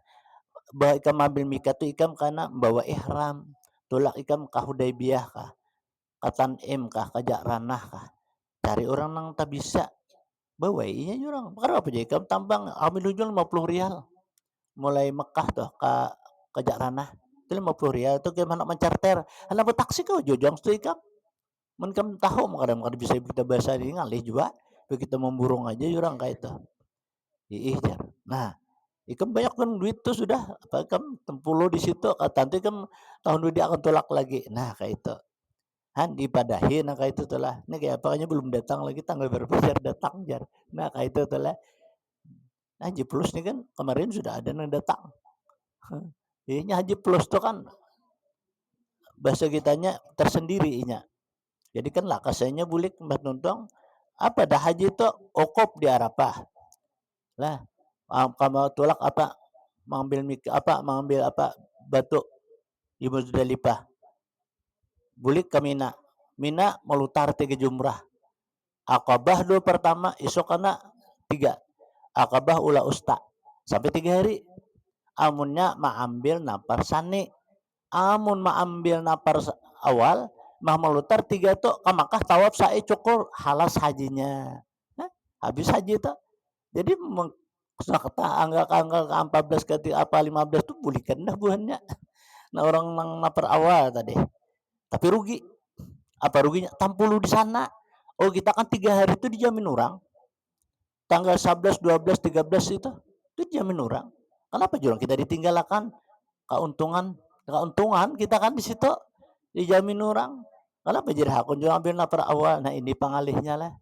ikam ambil mikat tu ikam karena bawa ihram. Tulak ikam ka Hudaybiyah kah. Katanim kah, kajak ranah kah. Cari orang nang tak bisa. Bawa iya jurang. Kenapa aja ikam tambang ambil ujung 50 rial. Mulai Mekah tuh kajak ranah. Itu 50 rial tuh kayak mana mencarter. Anak taksi kau jojong tu ikam. mun kam tahu kadang kada bisa kita bahasa ini ngalih juga kita memburung aja jurang kayak itu iih jar nah ikam banyak kan duit tuh sudah apa kam tempulo di situ nanti kan tahun dia akan tolak lagi nah kayak itu han dipadahin nah kayak itu telah ini kayak apanya belum datang lagi tanggal berapa jar datang jar nah kayak itu telah nah Haji Plus ini kan kemarin sudah ada yang datang ini Haji Plus tuh kan bahasa kitanya tersendiri inya jadi kan lah kasanya bulik mbak nuntong apa dah haji itu okop di Arafah lah kamu tolak apa mengambil apa batu di Muzdalifah bulik ke Mina melutar 3 jumrah Aqabah dulu pertama isok karena 3 Aqabah ula usta sampai 3 hari amunnya ambil napar sani amun ambil napar awal mah melutar 3 tuh kamakah tawaf saya cukur halas hajinya habis haji itu jadi kata angka 14 ke apa 15 tuh bulikan dah buahnya nah orang nang napar awal tadi tapi rugi apa ruginya tampulu di sana oh kita kan 3 hari itu dijamin orang tanggal 11 12 13 itu dijamin orang kenapa jual kita ditinggalkan keuntungan kita kan di situ dijamin orang kenapa jadi hakun jual ambil napar awal nah ini pengalihnya lah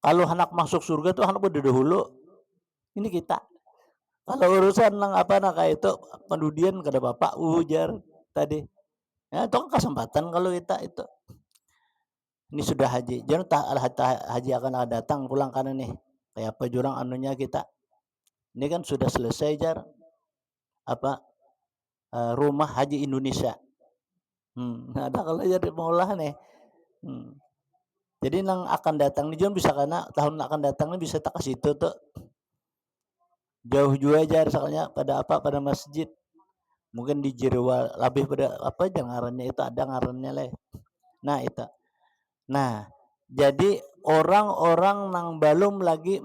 kalau anak masuk surga tuh anak udah dahulu ini kita kalau urusan nang apa nak kayak itu pendudian kada bapak ujar tadi ya itu kan kesempatan kalau kita itu ini sudah haji jangan haji akan datang pulang kanan nih kayak apa jurang anunya kita ini kan sudah selesai jar apa rumah haji Indonesia ada kalau jadi pengolah nih jadi nang akan datang nih jangan bisa karena tahun akan datang nih bisa tak kasih itu tuh jauh juga jar soalnya pada masjid mungkin di Jerwa lebih pada apa aja ngarannya itu ada ngarannya leh nah itu nah jadi orang-orang nang belum lagi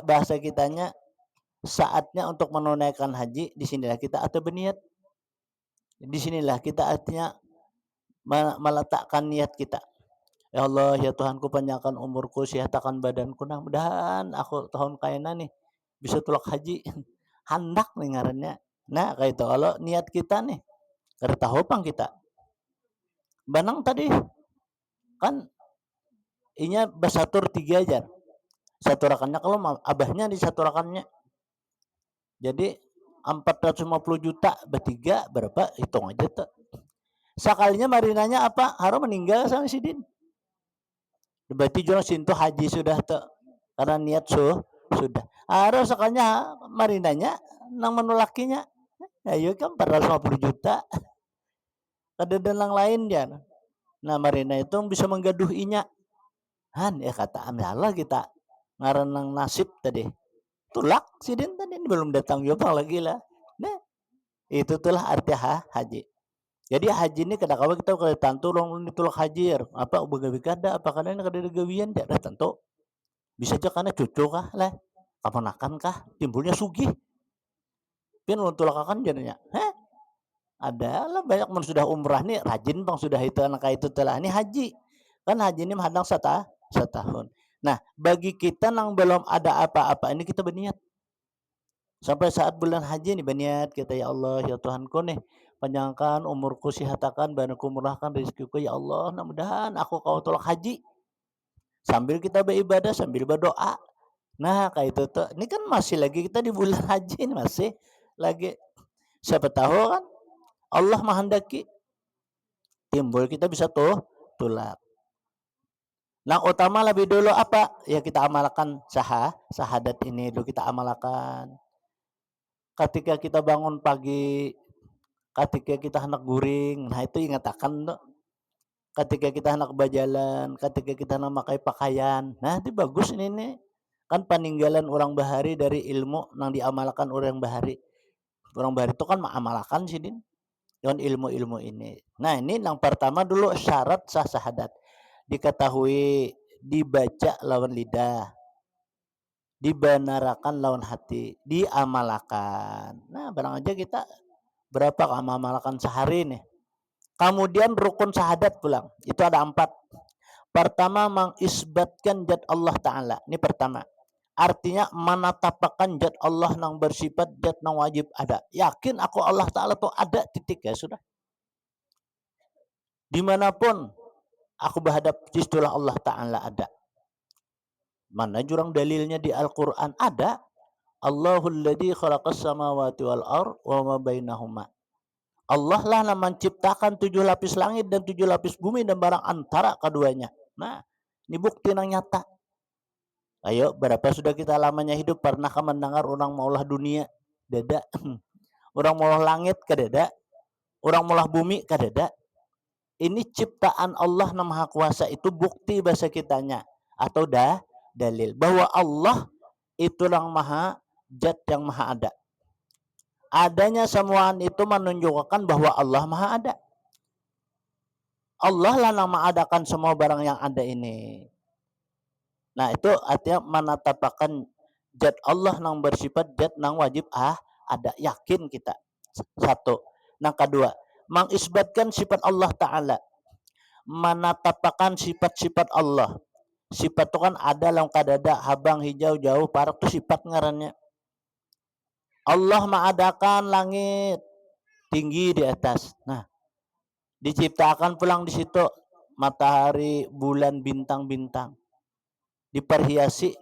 bahasa kitanya saatnya untuk menunaikan haji di sinilah kita atau berniat di sinilah kita artinya meletakkan niat kita ya Allah ya Tuhanku panjangkan umurku sehatkan badanku nah mudahan aku tahun kayaknya nih bisa tulak haji hendak nih ngarannya nah kayak itu kalau niat kita nih kada tahu pang kita banang tadi kan inya basatur 3 aja saturakannya kalau abahnya disaturakannya jadi 450 juta bertiga berapa hitung aja tuh sekalinya marinanya apa harus meninggal sama sidin berarti juga sinto haji sudah tuh karena niat sudah harus sekalinya marinanya nang menolakinya ayo kan 450 juta ada dan yang lain ya nah marina itu bisa menggaduh inya han ya kata amyalah kita ngaran nang nasib tadi tulak sidin tadi ini belum datang juga lagi lah nah itu telah arti haji jadi haji ini kadang-kadang kita kalau tantu long ditulak haji apa begawi kada apa kada kada gawian tidak tentu bisa aja karena cucu kah lah kapan kah timbulnya sugih pin untuk lakakan jadinya ada lah banyak man sudah umrah nih rajin bang sudah itu anak itu telah ini haji kan haji ini hadang setahun nah bagi kita yang belum ada apa-apa ini kita berniat sampai saat bulan haji nih berniat kita ya Allah ya Tuhanku nih panjangkan umurku sihatakan badanku murahkan rezekiku ya Allah mudah-mudahan aku kau tolak haji sambil kita beribadah sambil berdoa nah kayak itu tuh ini kan masih lagi kita di bulan haji ini masih lagi siapa tahu kan Allah menghendaki timbul kita bisa tulak nah utama lebih dulu apa ya kita amalkan syahadat ini dulu kita amalkan ketika kita bangun pagi ketika kita hendak guring nah itu ingatakan tuh ketika kita hendak berjalan ketika kita hendak pakai pakaian nah itu bagus ini nih kan peninggalan orang bahari dari ilmu yang diamalkan orang bahari itu kan mengamalkan sih din dengan ilmu-ilmu ini nah ini yang pertama dulu syarat sah syahadat diketahui dibaca lawan lidah dibenarkan lawan hati diamalkan nah barang aja kita berapa amalkan sehari nih Kemudian rukun syahadat pulang. Itu ada 4. Pertama, mengisbatkan zat Allah Ta'ala. Ini pertama. Artinya menetapkan zat Allah yang bersifat zat yang wajib ada. Yakin aku Allah Ta'ala tuh ada, titik, ya sudah. Dimanapun aku berhadap, istilah Allah Ta'ala ada. Mana jurang dalilnya di Al-Quran? Ada. Allahul ladzi khalaqas samawati wal ard wa ma bainahuma. Allah lah yang menciptakan 7 lapis langit dan 7 lapis bumi dan barang antara keduanya. Nah, ini bukti yang nyata. Ayo, berapa sudah kita lamanya hidup, pernahkah mendengar orang maulah dunia? Dada. Orang maulah langit, kadada. Orang maulah bumi, kadada. Ini ciptaan Allah yang Maha Kuasa, itu bukti bahasa kitanya. Atau dalil. Bahwa Allah itu yang maha, zat yang maha ada. Adanya semuaan itu menunjukkan bahwa Allah maha ada. Allah lah yang mengadakan semua barang yang ada ini. Nah, itu artinya menetapkan zat Allah yang bersifat zat yang wajib ada, yakin kita. Satu. Yang kedua, mengisbatkan sifat Allah Ta'ala. Menetapkan sifat-sifat Allah. Sifat itu kan ada lang kadada, habang, hijau, jauh, parak, itu sifat ngarannya. Allah mengadakan langit tinggi di atas. Nah, diciptakan pulang di situ matahari, bulan, bintang-bintang. Diperhiasi,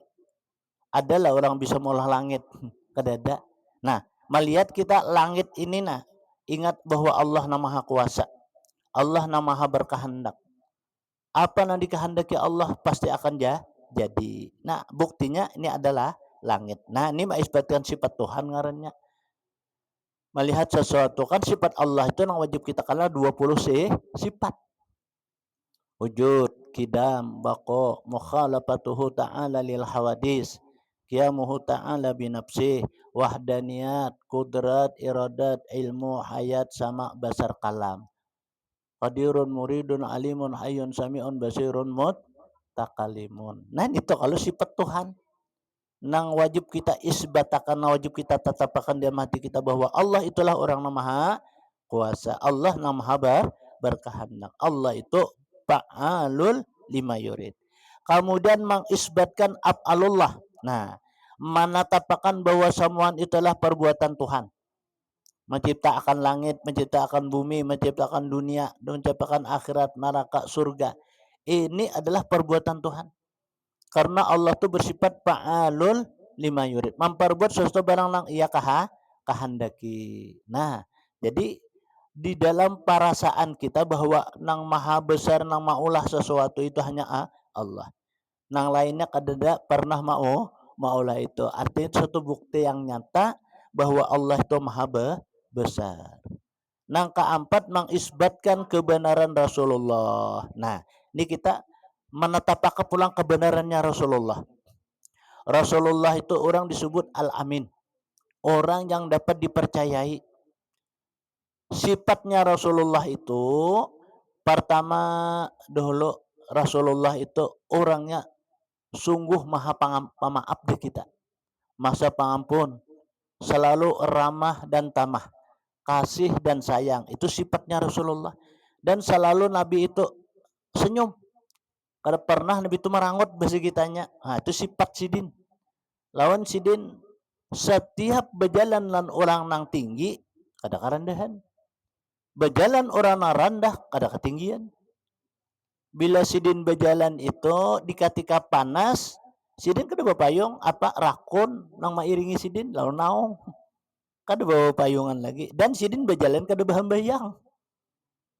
adalah orang bisa molah langit kadada. Nah, melihat kita langit ini, nah, ingat bahwa Allah na Maha Kuasa. Allah na Maha berkehendak. Apa yang dikehendaki Allah pasti akan jadi. Nah, buktinya ini adalah langit. Nah, ini mengisbatkan sifat Tuhan ngarannya. Melihat sesuatu kan sifat Allah itu yang wajib kita kenal 20 sifat. Wujud, kidam, bako, mukhalafatuhu ta'ala lil hawadis, qiyamuhu ta'ala binafsih, wahdaniyat, kudrat, iradat, ilmu, hayat, sama, basar, kalam. Qadirun, muridun, alimun, hayyun, sami'un, basirun, mutakalimun. Nah, itu kalau sifat Tuhan. Nang wajib kita isbatakan, wajib kita tetapkan dalam hati kita bahwa Allah itulah orang yang maha kuasa. Allah yang maha berkehendak. Allah itu fa'alul lima yurid. Kemudian mengisbatkan af'alullah. Nah, menetapkan bahwa semuanya itulah perbuatan Tuhan. Menciptakan langit, menciptakan bumi, menciptakan dunia, menciptakan akhirat, neraka, surga. Ini adalah perbuatan Tuhan. Karena Allah itu bersifat fa'alul lima yurid. Memperbuat sesuatu barang yang ia kehendaki. Nah, jadi di dalam perasaan kita bahwa nang maha besar, nang maulah sesuatu itu hanya Allah. Nang lainnya kadada pernah maulah itu. Artinya suatu bukti yang nyata bahwa Allah itu maha besar. Nang keempat, mengisbatkan kebenaran Rasulullah. Nah, ini kita menetapkan pulang kebenarannya Rasulullah. Rasulullah itu orang disebut Al-Amin. Orang yang dapat dipercayai. Sifatnya Rasulullah itu, pertama dahulu Rasulullah itu orangnya sungguh maha pemaaf di kita. Masa pengampun, selalu ramah dan tamah, kasih dan sayang. Itu sifatnya Rasulullah. Dan selalu Nabi itu senyum. Kada pernah Nabi itu merangut bahasa kitanya. Nah, itu sifat sidin. Lawan sidin setiap berjalan lan orang nang tinggi kada karendahan. Berjalan orang nang rendah kada ketinggian. Bila sidin berjalan itu di ketika panas, sidin kada bawa payung, apa rakun nang mairingi sidin lawan naong. Kada bawa payungan lagi. Dan sidin berjalan kada bahambayang.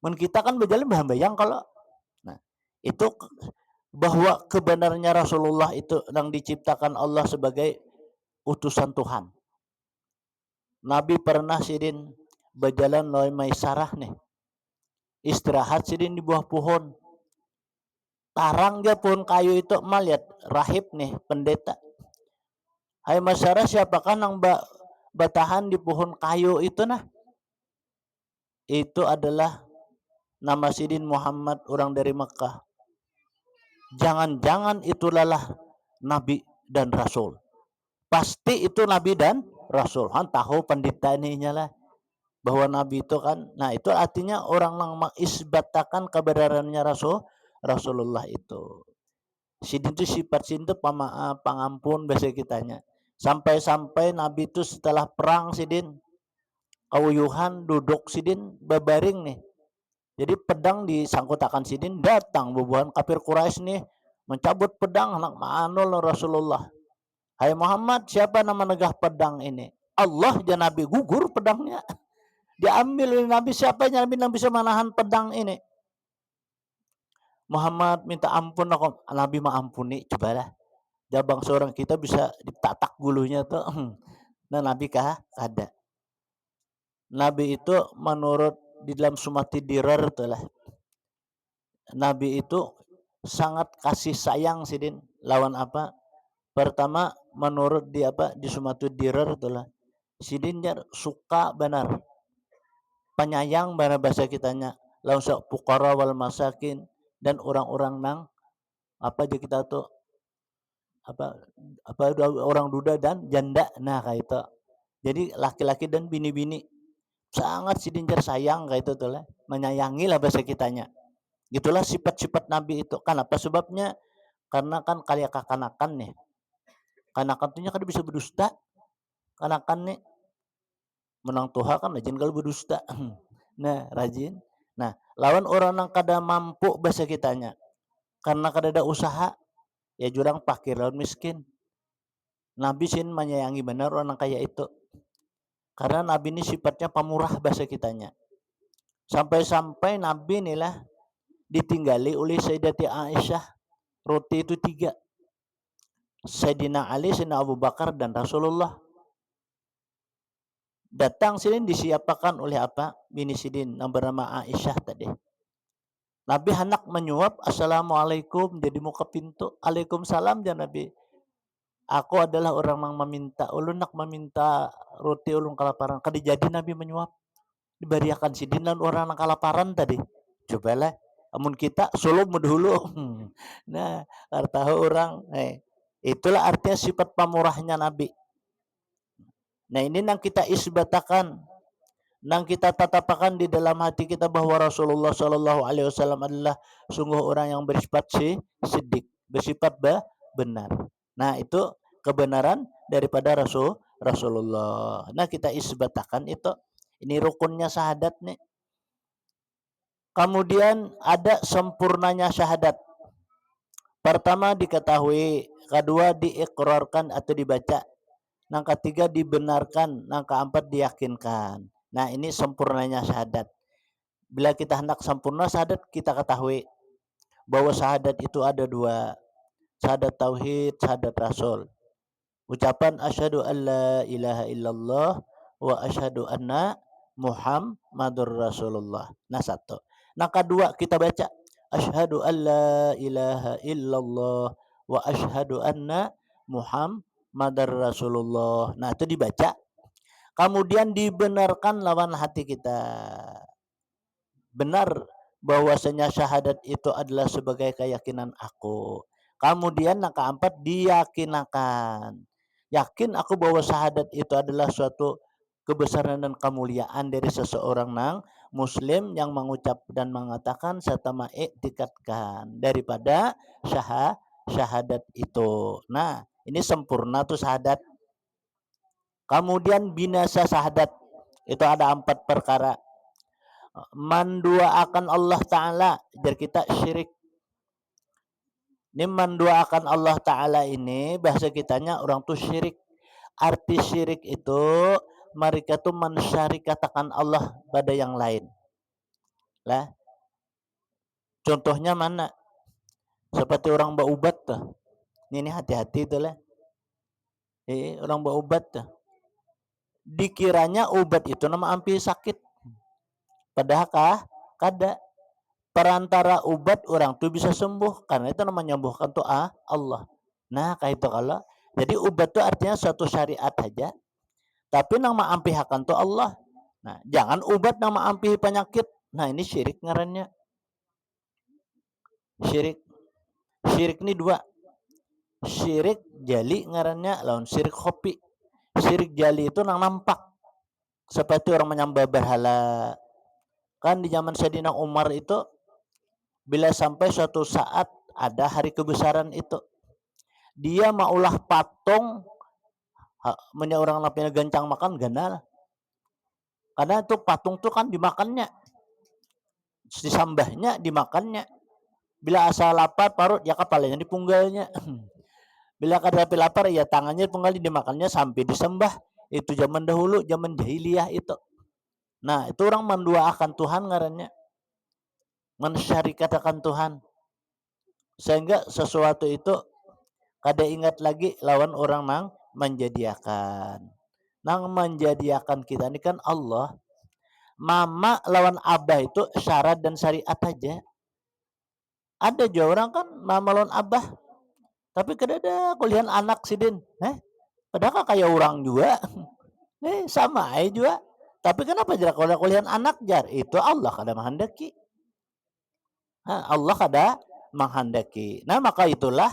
Men kita kan berjalan bahambayang kalau. Nah, itu bahwa kebenarannya Rasulullah itu yang diciptakan Allah sebagai utusan Tuhan. Nabi pernah sidin berjalan lewat Maisarah nih. Istirahat sidin di bawah pohon. Tarang dia pohon kayu itu melihat rahib nih, pendeta. Hai Maisarah, siapakah yang bertahan di pohon kayu itu nah? Itu adalah nama sidin Muhammad, orang dari Mekah. Jangan-jangan itulah Nabi dan Rasul. Pasti itu Nabi dan Rasul. Han tahu pendeta ini lah. bahwa Nabi itu kan, nah itu artinya orang yang mengisbatakan kebenarannya Rasulullah itu. Sidin itu sifat sidin itu pemaaf, pengampun bahasa kitanya. Sampai-sampai Nabi itu setelah perang sidin, kawuyuhan duduk sidin babaring nih. Jadi pedang disangkutakan sidin, datang bubuhan kafir Quraisy nih mencabut pedang anak ma'anul Rasulullah. Hai Muhammad, siapa nama negah pedang ini? Allah dan Nabi, gugur pedangnya. Diambil oleh Nabi, siapa yang bisa menahan pedang ini? Muhammad minta ampun, Nabi mah ampuni, cobalah. Jabang seorang kita bisa ditatak gulunya tuh. Nah Nabi ada. Nabi itu menurut di dalam Sumati Dirar itulah. Nabi itu sangat kasih sayang sidin lawan apa? Pertama menurut di apa di Sumati Dirar itulah. Sidin suka benar. Penyayang benar bahasa kitanya. Lawan fuqara wal masakin dan orang-orang nang apa aja kita tuh apa orang duda dan janda, nah kayak itu. Jadi laki-laki dan bini-bini sangat sidinjar sayang kayak itu tuh lah, menyayangi lah bahasa kitanya. Gitulah sifat-sifat Nabi itu. Kenapa sebabnya? Karena kan kali kekanakan nih, kanakan tuhnya kan bisa berdusta, kanakan nih menang tuha kan rajin kalau berdusta. Nah rajin. Nah lawan orang yang kada mampu bahasa kitanya, karena kada ada usaha, ya jurang pakir lawan miskin. Nabi sin menyayangi benar orang kaya itu. Karena Nabi ini sifatnya pemurah bahasa kitanya. Sampai-sampai Nabi inilah ditinggali oleh Sayyidati Aisyah. Roti itu 3. Sayyidina Ali, Sayyidina Abu Bakar, dan Rasulullah. Datang sini disiapakan oleh apa? Bini sidin yang bernama Aisyah tadi. Nabi hendak menyuap, Assalamualaikum, jadi muka pintu. Waalaikumsalam, dan Nabi. Aku adalah orang yang meminta. Ulun nak meminta roti ulun kelaparan. Kada jadi Nabi menyuap. Dibariakan sidin dan orang yang kelaparan tadi. Cobalah. Amun kita solo dulu. Nah, tahu orang. Itulah artinya sifat pemurahnya Nabi. Nah ini yang kita isbatakan, yang kita tatapakan di dalam hati kita bahwa Rasulullah Shallallahu Alaihi Wasallam adalah sungguh orang yang bersifat siddiq, bersifat benar. Nah itu kebenaran daripada Rasulullah. Nah kita isbatakan itu. Ini rukunnya syahadat nih. Kemudian ada sempurnanya syahadat. Pertama diketahui, kedua diikrarkan atau dibaca, yang ketiga dibenarkan, yang keempat diyakinkan. Nah ini sempurnanya syahadat. Bila kita hendak sempurna syahadat, kita ketahui bahwa syahadat itu ada 2. Syahadat tauhid, syahadat rasul. Ucapan asyhadu alla ilaha illallah wa asyhadu anna Muhammadur Rasulullah. Nah 1. Nah kedua kita baca asyhadu alla ilaha illallah wa asyhadu anna Muhammadar Rasulullah. Nah itu dibaca. Kemudian dibenarkan lawan hati kita. Benar bahwasanya syahadat itu adalah sebagai keyakinan aku. Kemudian yang keempat diyakinakan. Yakin aku bahwa syahadat itu adalah suatu kebesaran dan kemuliaan dari seseorang nang muslim yang mengucap dan mengatakan serta mengiktikadkan daripada syahadat itu. Nah, ini sempurna tuh syahadat. Kemudian binasa syahadat. Itu ada 4 perkara. Menduakan Allah Ta'ala biar kita syirik. Ini menduakan Allah Ta'ala ini bahasa kitanya orang tuh syirik. Arti syirik itu mereka tuh mensyarikatakan Allah pada yang lain. Lah, contohnya mana? Seperti orang baubat tuh. Ini hati-hati tuh lah. Orang baubat tuh. Dikiranya obat itu nama ampi sakit. Padahal kada. Perantara obat orang tuh bisa sembuh karena itu namanya menyembuhkan tuh Allah. Nah kayak itu kalau jadi obat tuh artinya suatu syariat aja, tapi nama ampihakan tuh Allah. Nah jangan obat nama ampihi penyakit. Nah ini syirik ngarannya. Syirik ini 2. Syirik jali ngarannya lawan syirik khopi. Syirik jali itu nang nampak. seperti orang menyembah berhala. Kan di zaman Sayyidina Umar itu bila sampai suatu saat ada hari kebesaran itu, dia maulah patung menye orang lapnya gancang makan gana. Karena itu patung tuh kan dimakannya, disambahnya, dimakannya. Bila asal lapar parut ya kepalanya dipunggalnya. Bila kadapi lapar ya tangannya punggal dimakannya sampai disembah. Itu zaman dahulu, zaman jahiliyah itu. Nah, itu orang menduakan Tuhan ngarannya. Mensyarikatakan Tuhan. Sehingga sesuatu itu kada ingat lagi lawan orang nang menjadiakan. Nang menjadiakan kita ini kan Allah. Mama lawan abah itu syarat dan syariat aja. Ada juga orang kan mama lawan abah. Tapi kadada kuliah anak sidin. Padahal kayak orang juga. Sama aja juga. Tapi kenapa jarak kalau kuliah anak jar? Itu Allah kada menghendaki. Allah kada menghendaki. Nah maka itulah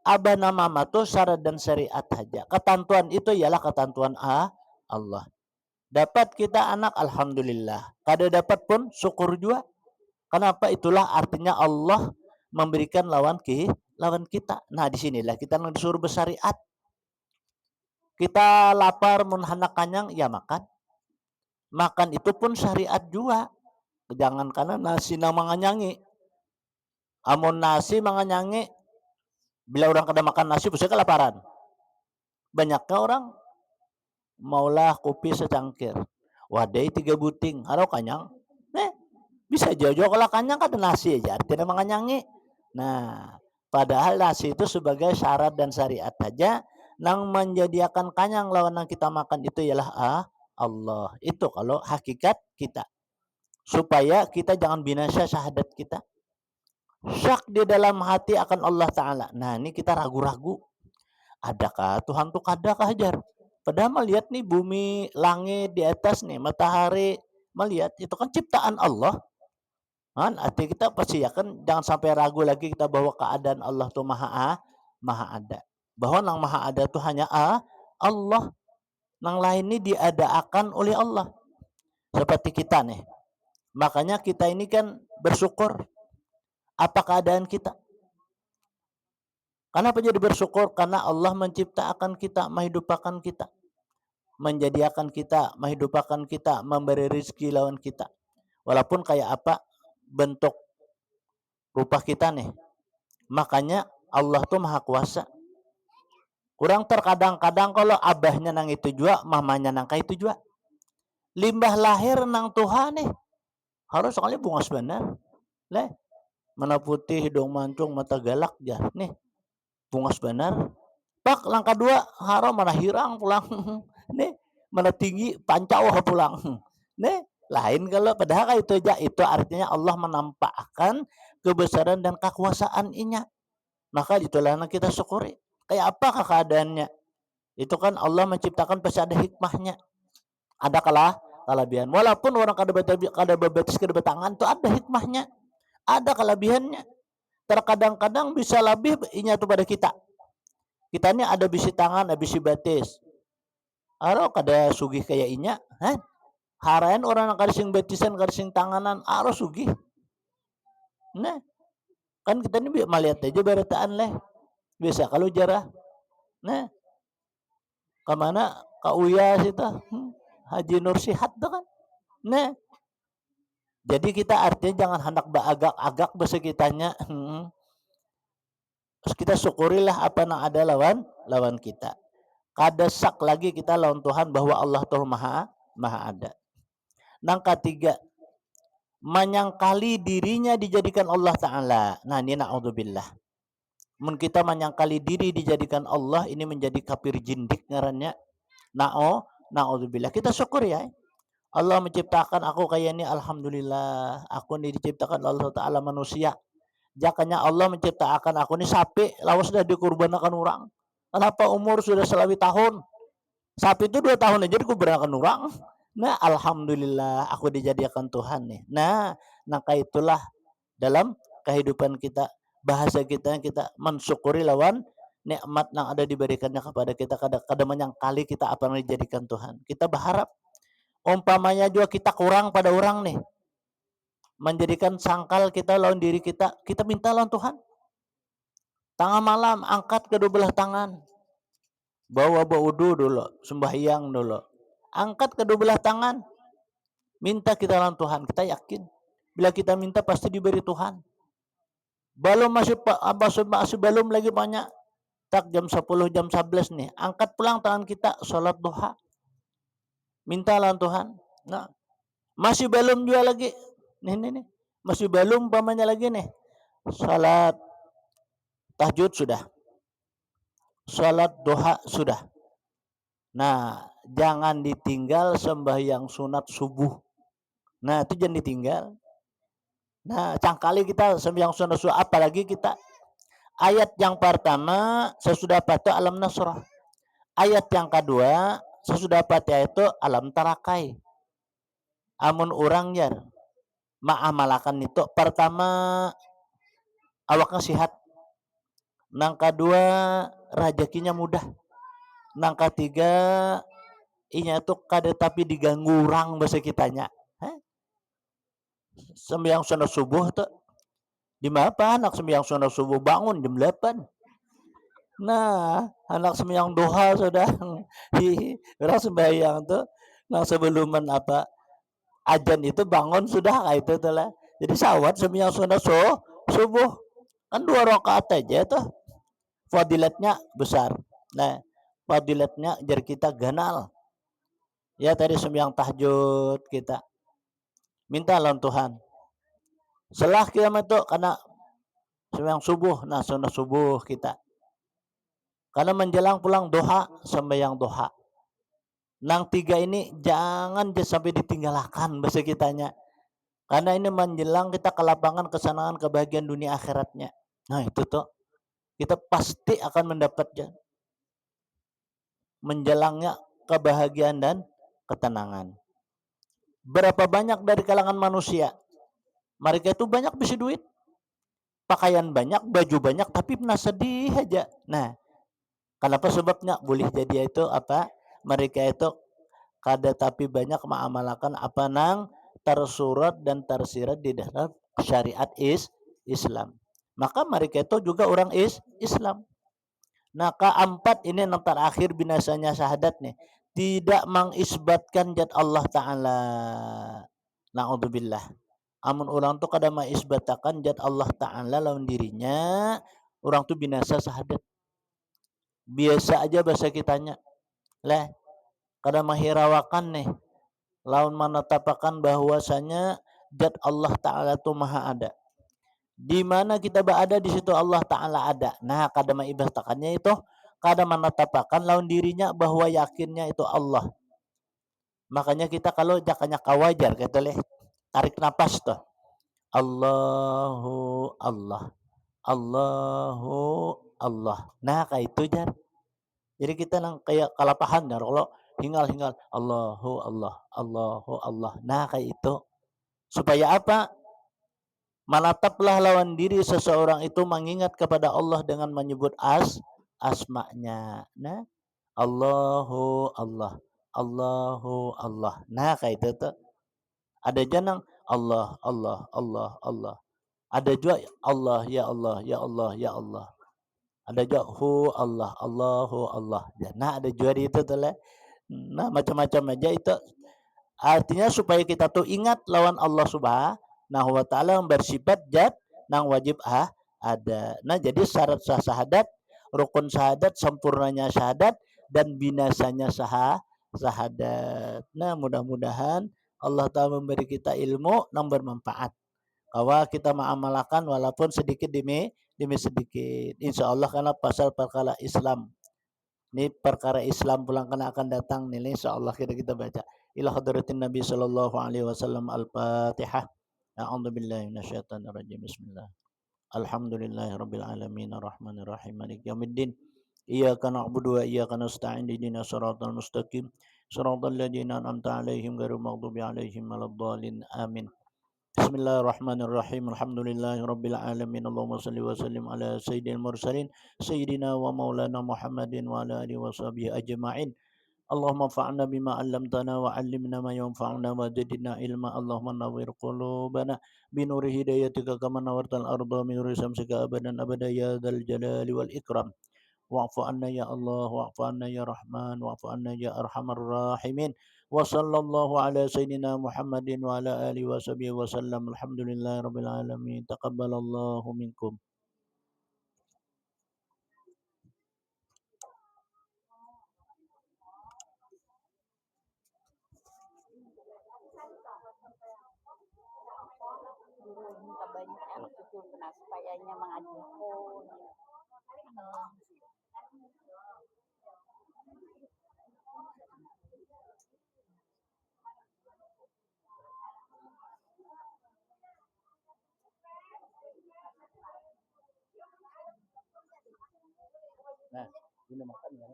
abah nama mama tu syarat dan syariat saja. Ketentuan itu ialah ketentuan Allah. Dapat kita anak alhamdulillah. Kada dapat pun syukur juga. Kenapa? Itulah artinya Allah memberikan lawan kita. Nah disinilah kita disuruh bersyariat. Kita lapar mun hendak kanyang ya makan. Makan itu pun syariat juga. Jangan karena nasi nang manganyangi. Amun nasi manganyangi, bila orang kada makan nasi pasti kelaparan. Banyaknya orang maulah kopi secangkir. Wadai 3 buting, harau kanyang. Bisa jauh-jauh kalau kanyang kada nasi aja, artinya manganyangi. Nah, padahal nasi itu sebagai syarat dan syariat saja. Nang menjadikan kanyang lawan yang kita makan itu ialah Allah. Itu kalau hakikat kita. Supaya kita jangan binasa syahadat kita. Syak di dalam hati akan Allah Ta'ala. Nah ini kita ragu-ragu. Adakah Tuhan tuh kadakah hajar? Padahal melihat nih bumi, langit di atas nih, matahari. Melihat itu kan ciptaan Allah. Kan arti kita pasti ya kan jangan sampai ragu lagi kita bahwa keadaan Allah tuh maha ada. Bahwa nang maha ada tuh hanya Allah. Nang lain ini diadakan oleh Allah. Seperti kita nih. Makanya kita ini kan bersyukur. Apa keadaan kita? Kenapa jadi bersyukur? Karena Allah menciptakan kita, menghidupakan kita. Menjadikan kita, menghidupakan kita, memberi rezeki lawan kita. Walaupun kayak apa bentuk rupa kita nih. Makanya Allah tuh maha kuasa. Kurang terkadang-kadang kalau abahnya nang itu juga, mamanya nang itu juga. Limbah lahir nang Tuhan nih. Harus sekali bungas benar. Leh. Mana putih, hidung mancung, mata galak ya. Nih. Bungas benar. Pak langkah 2 haram mana hirang pulang. Nih. Mana tinggi pancau pulang. Nih. Lain kalau padahal itu aja. Itu artinya Allah menampakkan kebesaran dan kekuasaan-Nya. Maka itulah yang kita syukuri. Kayak apa keadaannya? Itu kan Allah menciptakan pasti ada hikmahnya. Ada kelebihan. Walaupun orang kada bebetis kada betangan itu ada hikmahnya. Ada kelebihannya. Terkadang-kadang bisa lebih inya itu pada kita. Kita ini ada bisi tangan, ada bisi batis. Aro kada sugih kayak inya, harain orang yang kada sing batisan, kada sing tanganan, aro sugih. Nah, kan kita ini melihat aja berataan leh. Biasa kalau jarah. Nah, kemana Kak Uya itu? Haji Nur Sihat tuh kan. Nah, jadi kita artinya jangan hendak beagak-agak besekitanya. Terus kita syukurilah apa yang ada lawan kita. Kada sak lagi kita lawan Tuhan bahwa Allah tuh maha ada. Nang ketiga, menyangkali dirinya dijadikan Allah Ta'ala. Nah ini na'udzubillah. Mun kita menyangkali diri dijadikan Allah, ini menjadi kafir jindik ngarannya. Na'udzubillah. Kita syukur ya. Allah menciptakan aku kayak ini, alhamdulillah. Aku ini diciptakan Allah Ta'ala manusia. Jakanya Allah menciptakan aku ini sapi, lawas sudah dikurbankan orang. Kenapa umur sudah selawi tahun? Sapi itu 2 tahun aja dikurbankan orang. Nah, alhamdulillah aku dijadikan Tuhan nih. Nah, maka itulah dalam kehidupan kita, bahasa kita mensyukuri lawan nikmat yang ada diberikannya kepada kita. Kadang menyangkali kita apa yang dijadikan Tuhan. Kita berharap Umpamanya juga kita kurang pada orang nih, menjadikan sangkal kita lawan diri kita, kita minta lawan Tuhan. Tengah malam angkat kedua belah tangan, bawa baudu dulu, sembahyang dulu, angkat kedua belah tangan, minta kita lawan Tuhan. Kita yakin bila kita minta pasti diberi Tuhan. Belum masih belum lagi banyak, tak jam 10 jam 11 nih, angkat pulang tangan kita, sholat duha, minta lawan Tuhan. Nah, masih belum juga lagi nih, masih belum pamannya lagi nih, sholat tahajud sudah, sholat duha sudah. Nah, jangan ditinggal sembahyang sunat subuh. Nah, itu jangan ditinggal. Nah, cangkali kita sembahyang sunat subuh, apalagi kita ayat yang pertama sesudah Fatihah alam nasrah. Ayat yang kedua sesudah Fatihah itu alam tarakai. Amun orang ya ma'amalakan itu pertama awaknya sehat. Nang kedua rezekinya mudah. Nang ketiga inya tuh kada tapi diganggu orang bahasa kitanya. Sembahyang sunat subuh tuh di mana anak sembahyang sunat subuh bangun jam 8. Nah, anak sembahyang duha sudah orang sembahyang tuh nah sebelum apa ajan itu bangun sudah kayak itu tuh lah. Jadi sawat sembahyang sunat subuh kan 2 rakaat aja tuh. Fadilatnya besar. Nah, fadilatnya jar kita ganal. Ya tadi sembahyang tahajud kita minta lawan Tuhan. Setelah kiamat itu karena sembahyang subuh, nah sunat subuh kita. Karena menjelang pulang doha, sembahyang doha. Nang 3 ini jangan sampai ditinggalkan bahasa kitanya. Karena ini menjelang kita ke lapangan kesenangan kebahagiaan dunia akhiratnya. Nah itu tuh kita pasti akan mendapatnya menjelangnya kebahagiaan dan ketenangan. Berapa banyak dari kalangan manusia mereka itu banyak bisa duit, pakaian banyak, baju banyak, tapi pernah sedih aja. Nah, kenapa sebabnya? Boleh jadi itu apa? Mereka itu kada tapi banyak mengamalkan apa nang tersurat dan tersirat di dalam syariat Islam. Maka mereka itu juga orang Islam. Nah, keempat ini yang terakhir binasanya syahadat nih. Tidak mengisbatkan zat Allah Ta'ala. Na'udzubillah. Amun orang tuh kada mengisbatakan zat Allah Ta'ala lawan dirinya, orang tuh binasa syahadat. Biasa aja bahasa kitanya. Lah, kada menghirawakan nih. Lawan menetapkan bahwasanya zat Allah Ta'ala itu maha ada. Di mana kita berada di situ Allah Ta'ala ada. Nah, kada mengisbatakannya itu kada menetapkan lawan dirinya bahwa yakinnya itu Allah. Makanya kita kalau jakanya kawajar kita leh tarik napas tuh. Allahu Allah. Allahu Allah. Nah, kayak itu jar. Jadi kita nang kayak kalapahan ya kalau hingal-hingal Allahu Allah. Allahu Allah. Nah, kayak itu. Supaya apa? Menataplah lawan diri seseorang itu mengingat kepada Allah dengan menyebut asma'nya. Nah, Allahu Allah. Allahu Allah. Nah, kayak itu tuh. Ada janang Allah, Allah, Allah, Allah. Ada juga Allah, ya Allah, ya Allah, ya Allah. Ada juga hu Allah, Allahu Allah. Nah, ada juga itu tuh lah. Nah, macam-macam aja itu. Artinya supaya kita tuh ingat lawan Allah Subhanahu wa taala yang bersifat zat nang wajib ada. Nah, jadi syarat sah syahadat, rukun syahadat, sempurnanya syahadat dan binasanya syahadat. Nah, mudah-mudahan Allah Ta'ala memberi kita ilmu yang bermanfaat. Bahwa kita mengamalkan walaupun sedikit demi sedikit. Insya Allah karena pasal perkara Islam. Ini perkara Islam pulang kena akan datang nih. Insya Allah kita baca. Ila hadratin Nabi sallallahu alaihi wasallam al-Fatihah. A'udzu billahi minasyaitonir rajim. Bismillah. Alhamdulillahirabbil alamin arrahmanir rahim maliki yaumiddin. Iyyaka na'budu wa iyyaka nasta'in ihdinas siratal mustaqim. Siratal ladzina an'amta 'alaihim ghairil maghdubi 'alaihim waladdallin. Amin. Bismillahirrahmanirrahim. Alhamdulillahirabbil alamin. Allahumma shalli wa sallim ala sayyidil mursalin sayyidina wa maulana Muhammadin wa ala alihi washabihi ajmain. اللهم انفعنا بما علمتنا وعلمنا ما ينفعنا وزدنا علما اللهم نور قلوبنا بنور هدايتك كما نورت الأرض بنور شمسك أبدا أبدا يا ذا الجلال والإكرام واعف عنا يا الله واعف عنا يا رحمن واعف عنا يا أرحم الراحمين وصلى الله على سيدنا محمد وعلى آله وصحبه وسلم الحمد لله رب العالمين تقبل الله منكم. Minta banyak anak cucu kena supayanya mengaji pun. Nah, ini makan ya.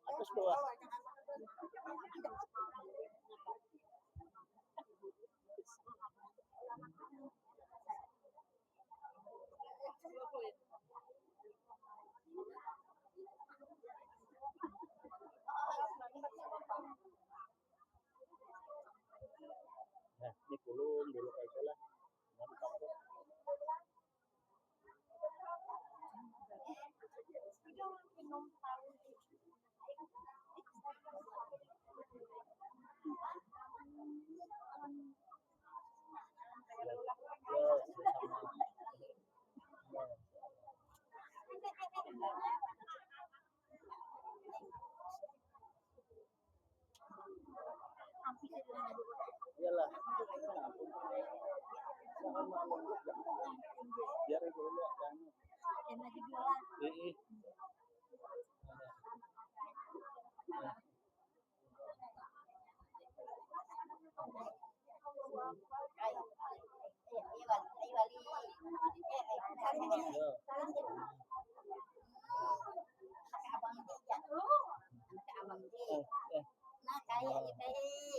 Atas bawah. Nah, ini kulum dulu aja lah. Iyalah. Biar itu dulu kan.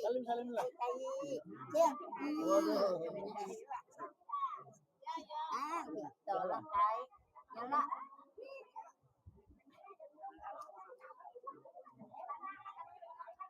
Salim salim lah. Waduh.